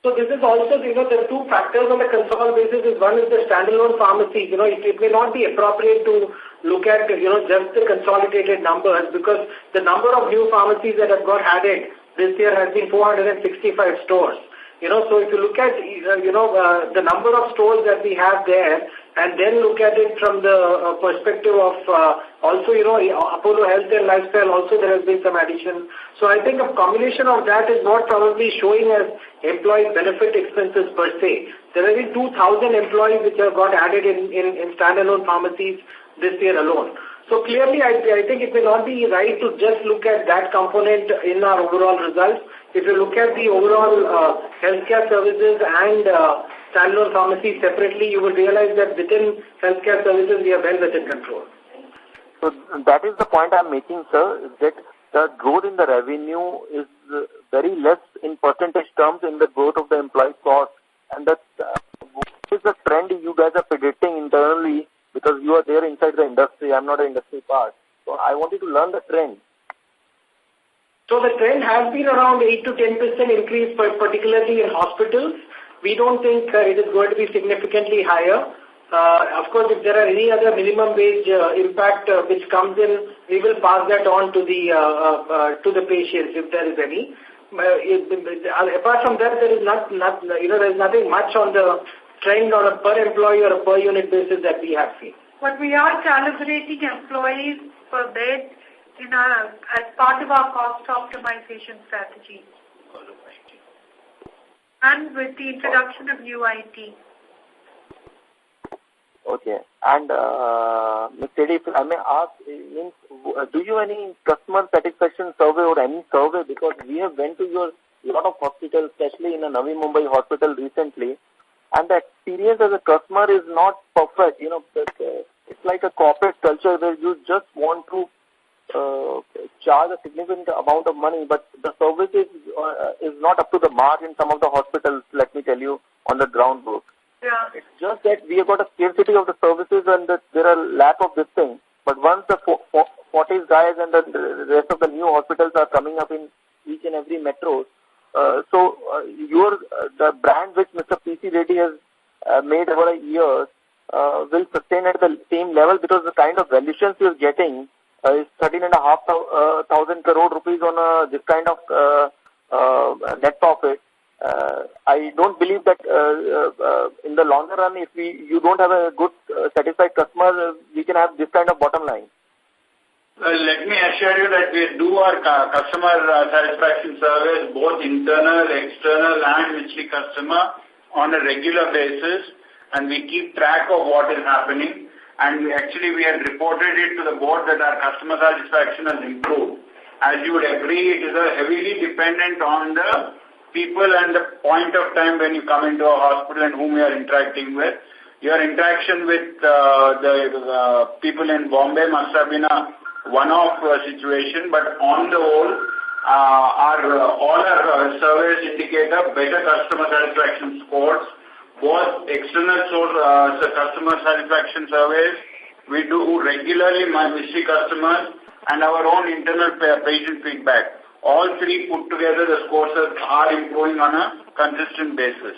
So this is also, there are two factors on the console basis. One is the standalone pharmacy. It may not be appropriate to look at, just the consolidated numbers because the number of new pharmacies that have got added this year has been 465 stores. So if you look at, the number of stores that we have there and then look at it from the perspective of also, Apollo Health and Lifestyle also there has been some addition. So I think a combination of that is not probably showing as employee benefit expenses per se. There have been 2,000 employees which have got added in standalone pharmacies this year alone. So clearly, I think it may not be right to just look at that component in our overall results. If you look at the overall healthcare services and standalone pharmacies separately, you will realize that within healthcare services, we are well within control. So that is the point I'm making, sir, that the growth in the revenue is very less in percentage terms in the growth of the employee cost. And that is the trend you guys are predicting internally because you are there inside the industry. I'm not an industry part. So I wanted to learn the trend. So the trend has been around 8 to 10% increase, particularly in hospitals. We don't think it is going to be significantly higher. Of course, if there are any other minimum wage impact which comes in, we will pass that on to the patients if there is any. Apart from that, there is there is nothing much on the trend on a per employee or a per unit basis that we have seen. But we are calibrating employees per bed as part of our cost optimization strategy. And with the introduction of new IT. Okay. And Ms. Teddy, if I may ask, do you any customer satisfaction survey or any survey? Because we have went to your lot of hospitals, especially in a Navi Mumbai hospital recently, and the experience as a customer is not perfect. It's like a corporate culture where you just want to charge a significant amount of money, but the service is not up to the mark in some of the hospitals, let me tell you, on the ground work. Yeah. It's just that we have got a scarcity of the services and there are lack of this thing. But once the Fortis guys and the rest of the new hospitals are coming up in each and every metro, the brand which Mr. P.C. Reddy has made over a year will sustain at the same level, because the kind of valuations you're getting is 13,500 crore rupees on this kind of net profit. I don't believe that in the longer run, if you don't have a good satisfied customer, we can have this kind of bottom line. Let me assure you that we do our customer satisfaction surveys, both internal, external, and weekly customer on a regular basis, and we keep track of what is happening. And we had reported it to the board that our customer satisfaction has improved. As you would agree, it is heavily dependent on the people and the point of time when you come into a hospital and whom you are interacting with. Your interaction with the people in Bombay must have been a one-off situation, but on the whole, all our surveys indicate a better customer satisfaction scores. Both external customer satisfaction surveys we do regularly, my mystery customers, and our own internal patient feedback. All three put together, the scores are improving on a consistent basis.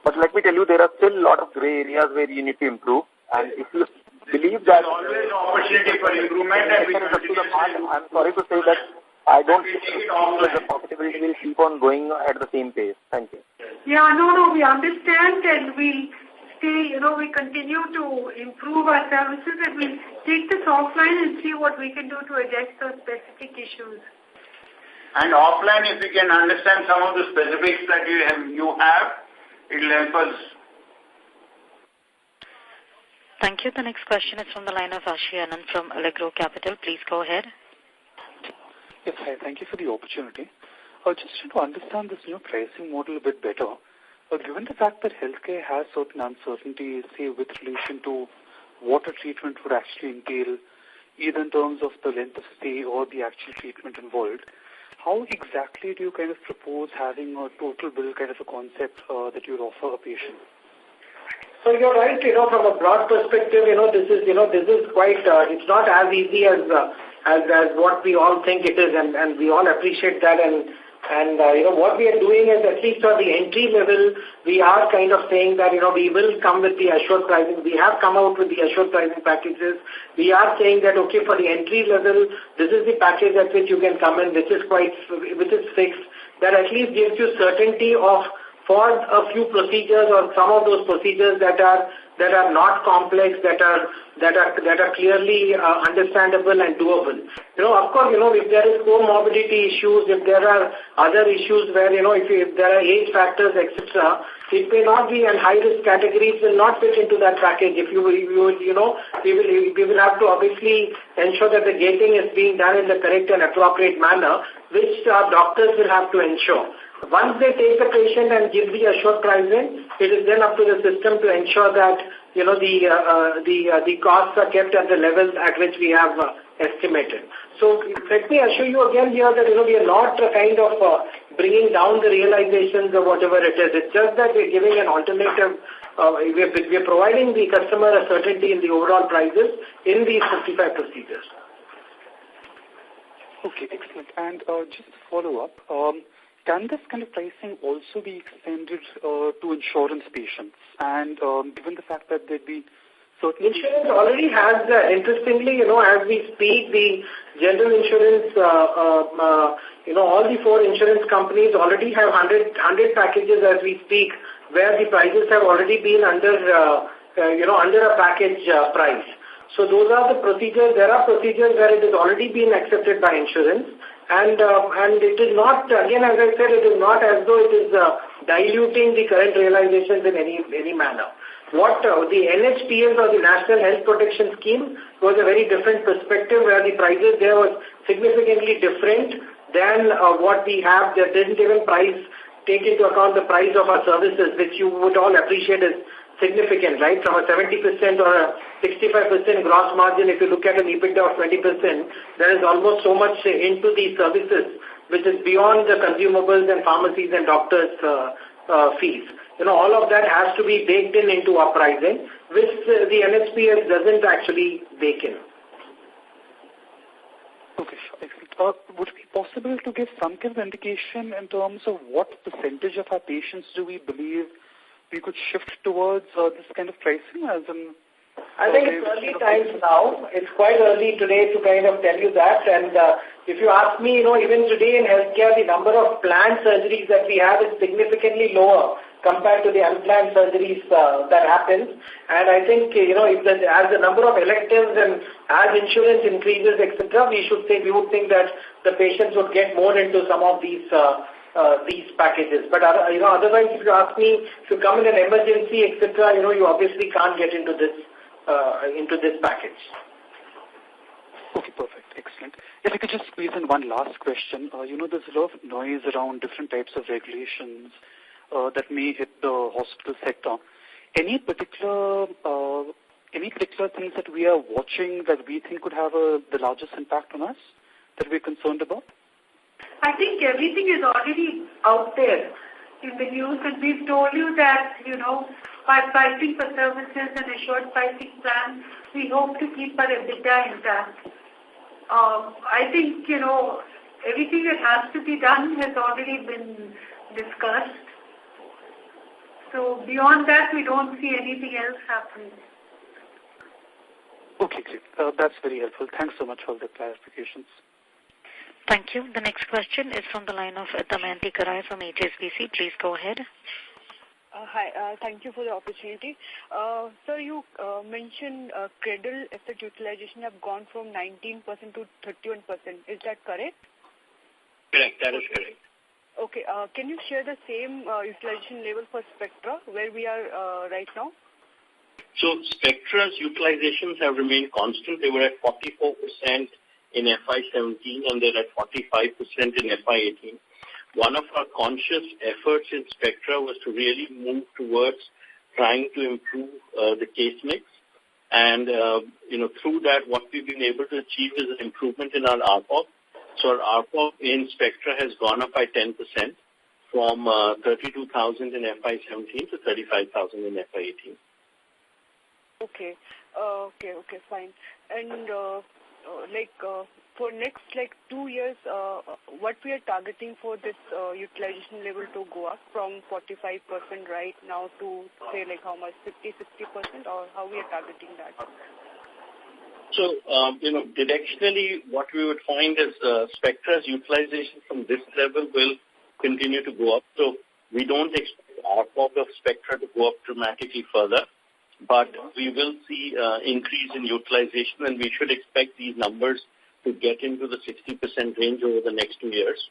But let me tell you, there are still a lot of gray areas where you need to improve. And if you believe that... There's always opportunity for improvement. And I'm sorry to say that I don't think that the profitability will keep on going at the same pace. Thank you. Yeah, no, we understand, and we'll stay, we continue to improve our services, and we'll take this offline and see what we can do to address those specific issues. And offline, if we can understand some of the specifics that you have, it will help us. Thank you. The next question is from the line of Ashi Anand from Allegro Capital. Please go ahead. Yes, hi. Thank you for the opportunity. Just to understand this new pricing model a bit better, given the fact that healthcare has certain uncertainties, say, with relation to what a treatment would actually entail, either in terms of the length of stay or the actual treatment involved, how exactly do you kind of propose having a total bill kind of a concept that you would offer a patient? So you're right, from a broad perspective, this is quite, it's not as easy as what we all think it is, and we all appreciate that. And what we are doing is, at least for the entry level, we are kind of saying that, we will come with the assured pricing. We have come out with the assured pricing packages. We are saying that, okay, for the entry level, this is the package at which you can come in, which is fixed, that at least gives you certainty of, for a few procedures or some of those procedures that are not complex, that are clearly understandable and doable. Of course, if there is comorbidity issues, if there are other issues where, if there are age factors, etc., it may not be, and high-risk categories will not fit into that package. We will have to obviously ensure that the gating is being done in the correct and appropriate manner, which our doctors will have to ensure. Once they take the patient and give the assured pricing, it is then up to the system to ensure that, the costs are kept at the levels at which we have estimated. So let me assure you again here that, we are not kind of bringing down the realizations or whatever it is. It's just that we're giving an alternative we are providing the customer a certainty in the overall prices in these 55 procedures. Okay, excellent. And just to follow up, can this kind of pricing also be extended to insurance patients? And given the fact that there'd be certain... Insurance already has, interestingly, as we speak, the general insurance, all the 4 insurance companies already have 100 packages as we speak, where the prices have already been under a package price. So those are the procedures. There are procedures where it has already been accepted by insurance. And it is not, again, as I said, it is not as though it is diluting the current realizations in any manner. What the NHPS or the National Health Protection Scheme was a very different perspective where the prices there was significantly different than what we have. That didn't even take into account the price of our services, which you would all appreciate is significant, right? From a 70% or a 65% gross margin, if you look at an EBITDA of 20%, there is almost so much into these services, which is beyond the consumables and pharmacies and doctors' fees. All of that has to be baked into our pricing, which the NHPS doesn't actually bake in. Okay, excellent. Would it be possible to give some kind of indication in terms of what percentage of our patients do we believe we could shift towards this kind of pricing? As in, I think it's early times now. It's quite early today to kind of tell you that. And if you ask me, even today in healthcare, the number of planned surgeries that we have is significantly lower compared to the unplanned surgeries that happens. And I think, as the number of electives and as insurance increases, etc., we would think that the patients would get more into some of these packages. But, otherwise, if you ask me, if you come in an emergency, etc., you obviously can't get into this package. Okay, perfect. Excellent. If I could just squeeze in one last question. There's a lot of noise around different types of regulations that may hit the hospital sector. Any particular things that we are watching that we think could have the largest impact on us that we're concerned about? I think everything is already out there in the news, and we've told you that, by pricing for services and assured pricing plans, we hope to keep our EBITDA intact. I think, everything that has to be done has already been discussed. So beyond that, we don't see anything else happening. Okay, great. That's very helpful. Thanks so much for the clarifications. Thank you. The next question is from the line of Damayanti Karai from HSBC. Please go ahead. Hi, thank you for the opportunity. Sir, you mentioned cradle asset utilization have gone from 19% to 31%. Is that correct? Correct, that is correct. Okay, can you share the same utilization level for Spectra, where we are right now? So Spectra's utilizations have remained constant. They were at 44% in FY17 and they're at 45% in FY18. One of our conscious efforts in Spectra was to really move towards trying to improve the case mix. And, through that, what we've been able to achieve is an improvement in our ARPOB. So our ARPOB in Spectra has gone up by 10% from 32,000 in FY17 to 35,000 in FY18. Okay, fine. And for next 2 years, what we are targeting for this utilization level to go up from 45% right now to say how much, 50-60%, or how we are targeting that? So, directionally, what we would find is Spectra's utilization from this level will continue to go up. So we don't expect ARPOB of Spectra to go up dramatically further, but we will see increase in utilization, and we should expect these numbers to get into the 60% range over the next 2 years.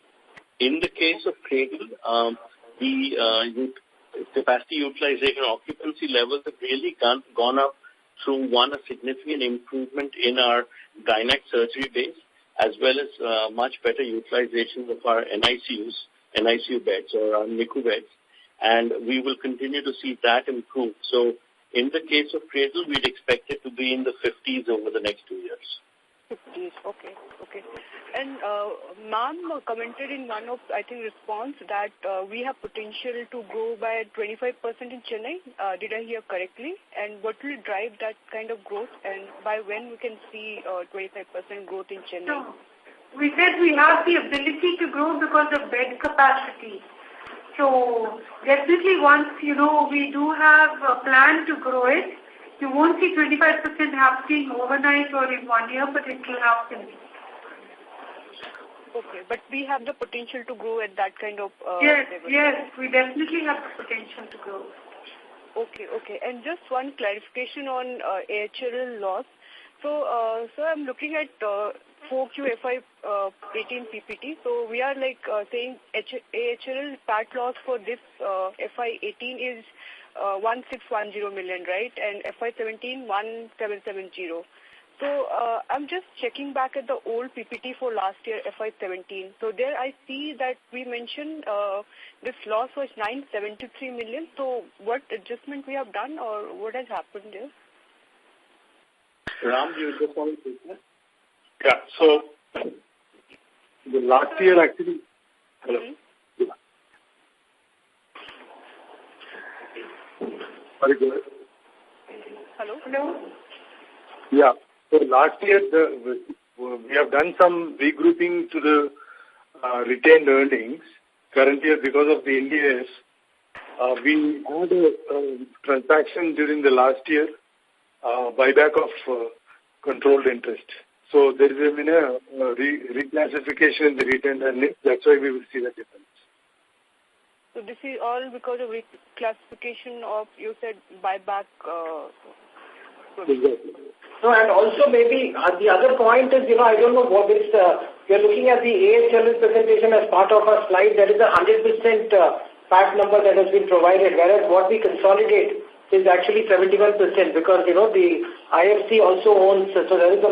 In the case of Cradle, the capacity utilization occupancy levels have really gone up through a significant improvement in our gynac surgery base, as well as much better utilization of our NICU beds or our NICU beds, and we will continue to see that improve. So in the case of Cradle, we'd expect it to be in the 50s over the next 2 years. 50s, okay. And ma'am commented in one of, I think, response that we have potential to grow by 25% in Chennai. Did I hear correctly? And what will drive that kind of growth? And by when we can see 25% growth in Chennai? No. We said we have the ability to grow because of bed capacity. So definitely once, we do have a plan to grow it, you won't see 25% happening overnight or in 1 year, but it will happen. Okay, but we have the potential to grow at that kind of yes, level. Yes, we definitely have the potential to grow. Okay. And just one clarification on AHLL loss. So, I'm looking at 4Q FY18 PPT. So, we are saying AHLL PAT loss for this FY18 is 1610 million, right? And FY17, 1770. So, I'm just checking back at the old PPT for last year, FY17. So, there I see that we mentioned this loss was 973 million. So, what adjustment we have done or what has happened there? Ram, you just want to take that? Yeah, so the last year actually, hello. Yeah. Very good. Hello? Yeah, so last year we have done some regrouping to the retained earnings. Current year, because of the NDS, we had a transaction during the last year, buyback of controlled interest. So there has been a reclassification in the retained earnings. That's why we will see the difference. So this is all because of reclassification of, you said, buyback. Exactly. No, and also maybe the other point is, I don't know what is, we are looking at the AHLL presentation as part of our slide. There is a 100% PAT number that has been provided, whereas what we consolidate is actually 71% because, the IFC also owns, so there is a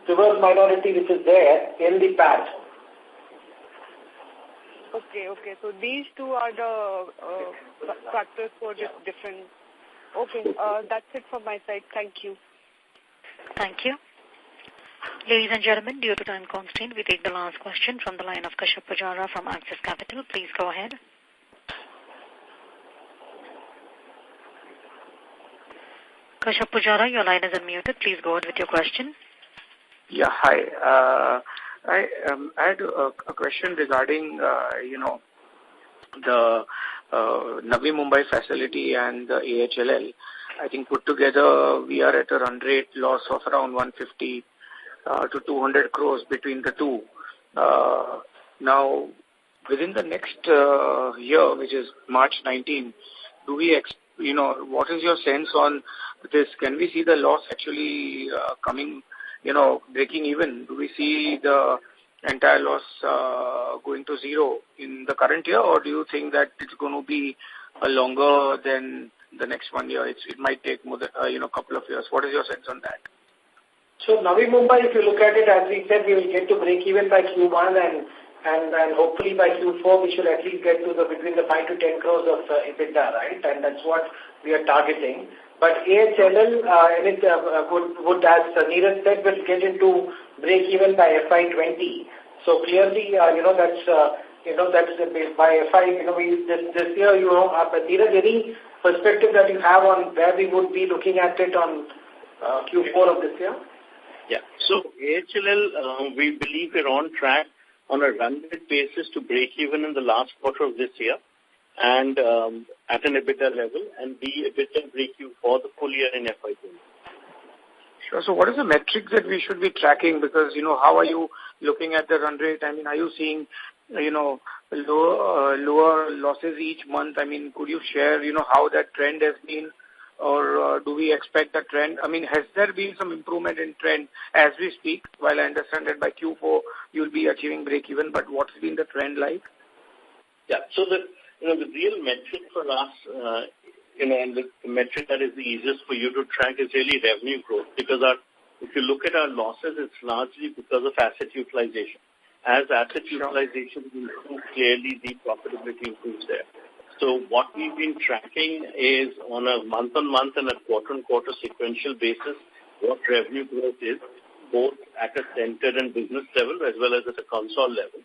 reverse minority which is there in the PAT. Okay. So these two are the factors for this difference. Okay, that's it from my side. Thank you. Thank you. Ladies and gentlemen, due to time constraint, we take the last question from the line of Kashyap Pujara from Axis Capital. Please go ahead. Kashyap Pujara, your line is unmuted. Please go ahead with your question. Yeah, hi. I had a question regarding, the Navi Mumbai facility and the AHLL. I think put together, we are at a run rate loss of around 150 to 200 crores between the two. Now, within the next year, which is March 19, do we what is your sense on this? Can we see the loss actually coming, breaking even? Do we see the entire loss going to zero in the current year, or do you think that it's going to be longer than the next 1 year? It might take more than, a couple of years. What is your sense on that? So Navi Mumbai, if you look at it, as we said, we will get to break even by Q1 and hopefully by Q4 we should at least get to between the 5 to 10 crores of EBITDA, right? And that's what we are targeting. But AHLL, would, as Neeraj said, will get into break even by FY20. So clearly, that's by FY, this year, Neeraj, any perspective that you have on where we would be looking at it on Q4 of this year? Yeah. So AHLL, we believe we're on track on a run rate basis to break even in the last quarter of this year and at an EBITDA level and be EBITDA break even for the full year in FY20. Sure. So what is the metrics that we should be tracking? Because, how are you looking at the run rate? I mean, are you seeing, lower losses each month? I mean, could you share, how that trend has been? Or do we expect the trend? I mean, has there been some improvement in trend as we speak? While I understand that by Q4 you'll be achieving break even, but what's been the trend like? Yeah, so the real metric for us, and the metric that is the easiest for you to track is really revenue growth, because if you look at our losses, it's largely because of asset utilization. As asset utilization improves, clearly the profitability improves there. So what we've been tracking is on a month-on-month and a quarter-on-quarter sequential basis what revenue growth is. both at a center and business level as well as at a console level.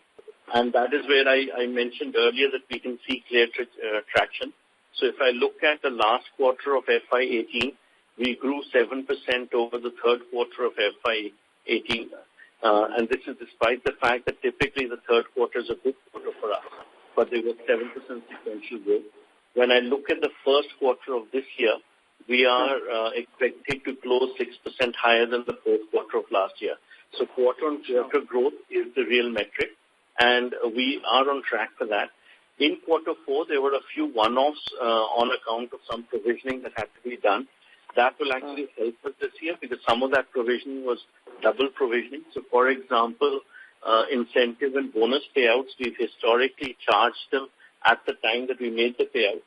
And that is where I mentioned earlier that we can see clear traction. So if I look at the last quarter of FY18, we grew 7% over the third quarter of FY18. And this is despite the fact that typically the third quarter is a good quarter for us. But there was 7% sequential growth. When I look at the first quarter of this year, we are expecting to close 6% higher than the fourth quarter of last year. So quarter-on-quarter growth is the real metric, and we are on track for that. In quarter four, there were a few one-offs on account of some provisioning that had to be done. That will actually help us this year because some of that provisioning was double provisioning. So, for example, incentive and bonus payouts, we've historically charged them at the time that we made the payout.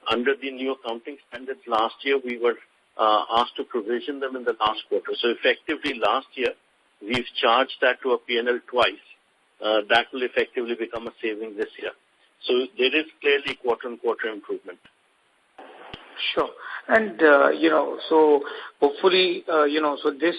Under the new accounting standards last year, we were asked to provision them in the last quarter. So effectively last year, we've charged that to a P&L twice. That will effectively become a saving this year. So there is clearly quarter-on-quarter improvement. Sure. And, so hopefully, so this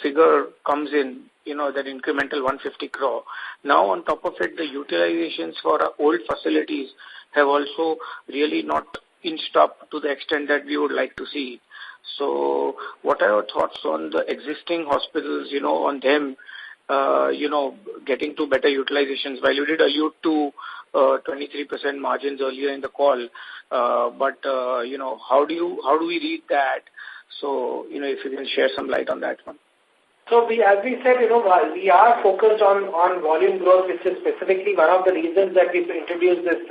figure comes in, that incremental 150 crore. Now, on top of it, the utilizations for our old facilities have also really not inched up to the extent that we would like to see. So what are your thoughts on the existing hospitals, on them, getting to better utilizations? While you did allude to 23% margins earlier in the call, but, how do we read that? So, if you can share some light on that one. So as we said, we are focused on volume growth, which is specifically one of the reasons that we've introduced this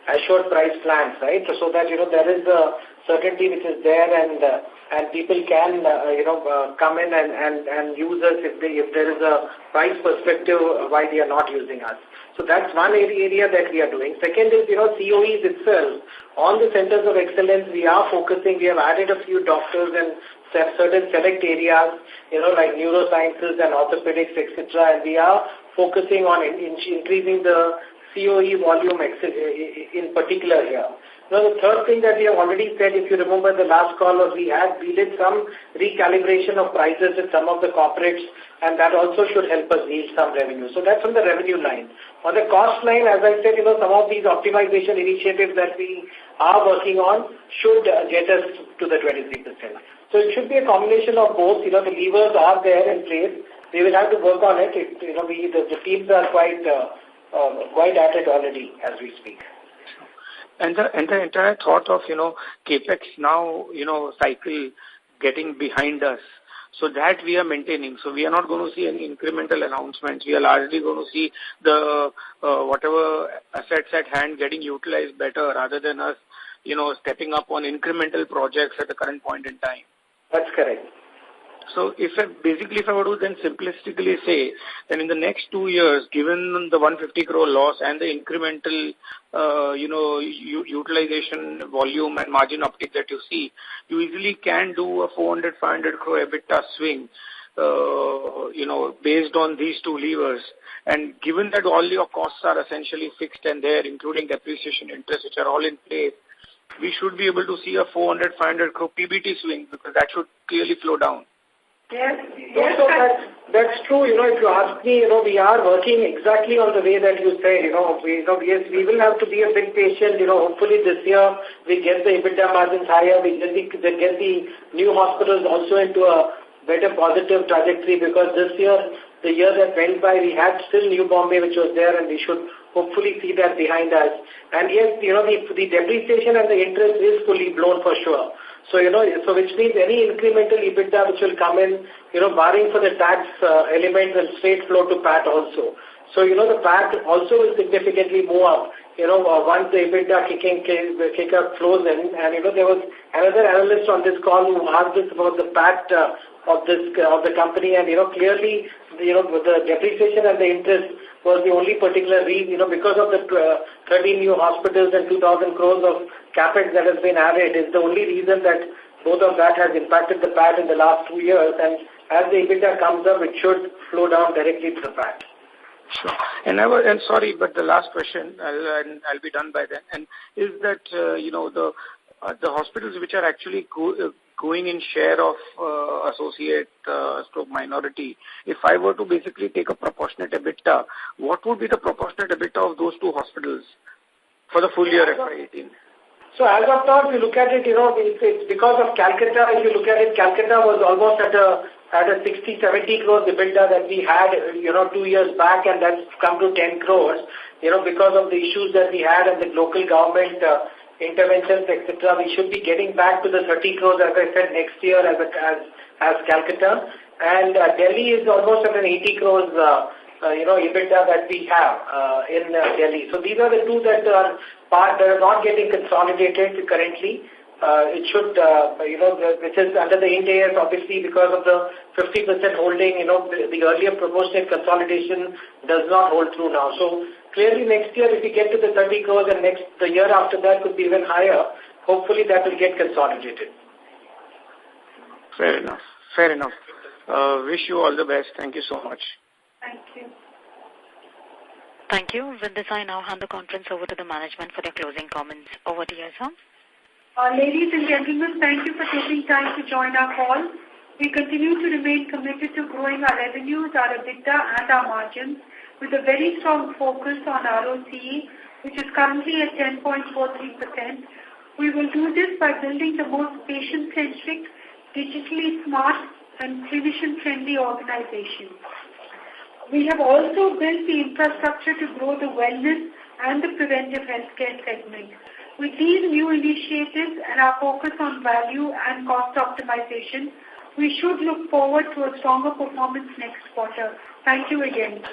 assured price plans, right? So that, there is a certainty which is there and people can, come in and use us if there is a price perspective why they are not using us. So that's one area that we are doing. Second is, COEs itself. On the centers of excellence, we are focusing. We have added a few doctors in certain select areas, like neurosciences and orthopedics, etc. And we are focusing on increasing the COE volume in particular here. Now, the third thing that we have already said, if you remember the last call, was we did some recalibration of prices with some of the corporates, and that also should help us yield some revenue. So that's on the revenue line. On the cost line, as I said, some of these optimization initiatives that we are working on should get us to the 23%. So it should be a combination of both. The levers are there in place. We will have to work on it. The teams are quite at it already as we speak. And the entire thought of, CAPEX now, cycle getting behind us, so that we are maintaining. So we are not going to see any incremental announcements. We are largely going to see the whatever assets at hand getting utilized better rather than us, stepping up on incremental projects at the current point in time. That's correct. So if I were to then simplistically say, then in the next 2 years, given the 150 crore loss and the incremental, utilization volume and margin uptick that you see, you easily can do a 400-500 crore EBITDA swing, based on these two levers. And given that all your costs are essentially fixed and there, including depreciation, interest, which are all in place, we should be able to see a 400-500 crore PBT swing because that should clearly flow down. Yes, so that's true. If you ask me, we are working exactly on the way that you said. We will have to be a bit patient. Hopefully this year we get the EBITDA margins higher. We get the new hospitals also into a better positive trajectory because this year, the year that went by, we had still New Bombay, which was there, and we should hopefully see that behind us. And yes, the depreciation and the interest is fully blown for sure. So, so which means any incremental EBITDA which will come in, barring for the tax element will straight flow to PAT also. So, the PAT also will significantly move up, once the EBITDA kick-up flows in. And, there was another analyst on this call who asked us about the PAT of the company. And, clearly, the depreciation and the interest was the only particular reason, because of the 13 new hospitals and 2,000 crores of CAPEX that has been added is the only reason that both of that has impacted the PAT in the last 2 years. And as the EBITDA comes up, it should flow down directly to the PAT. Sure. And sorry, but the last question, I'll be done by then, and is that, the hospitals which are actually going in share of associate stroke minority, if I were to basically take a proportionate EBITDA, what would be the proportionate EBITDA of those two hospitals for the full year FY18? So as of now, if you look at it, it's because of Calcutta. If you look at it, Calcutta was almost at a 60-70 crores EBITDA that we had, 2 years back, and that's come to 10 crores, because of the issues that we had and the local government interventions, etc. We should be getting back to the 30 crores, as I said, next year as Calcutta. And Delhi is almost at an 80 crores, EBITDA that we have in Delhi. So these are the two that are not getting consolidated currently. It should, which is under the Ind AS, obviously, because of the 50% holding, the earlier proportionate consolidation does not hold through now. So clearly next year, if we get to the 30 crores and the year after that could be even higher, hopefully that will get consolidated. Fair enough. Fair enough. Wish you all the best. Thank you so much. Thank you. Thank you. With this, I now hand the conference over to the management for their closing comments. Over to you, sir. Ladies and gentlemen, thank you for taking time to join our call. We continue to remain committed to growing our revenues, our EBITDA, and our margins with a very strong focus on ROCE, which is currently at 10.43%. We will do this by building the most patient-centric, digitally smart, and clinician-friendly organization. We have also built the infrastructure to grow the wellness and the preventive healthcare segment. With these new initiatives and our focus on value and cost optimization, we should look forward to a stronger performance next quarter. Thank you again.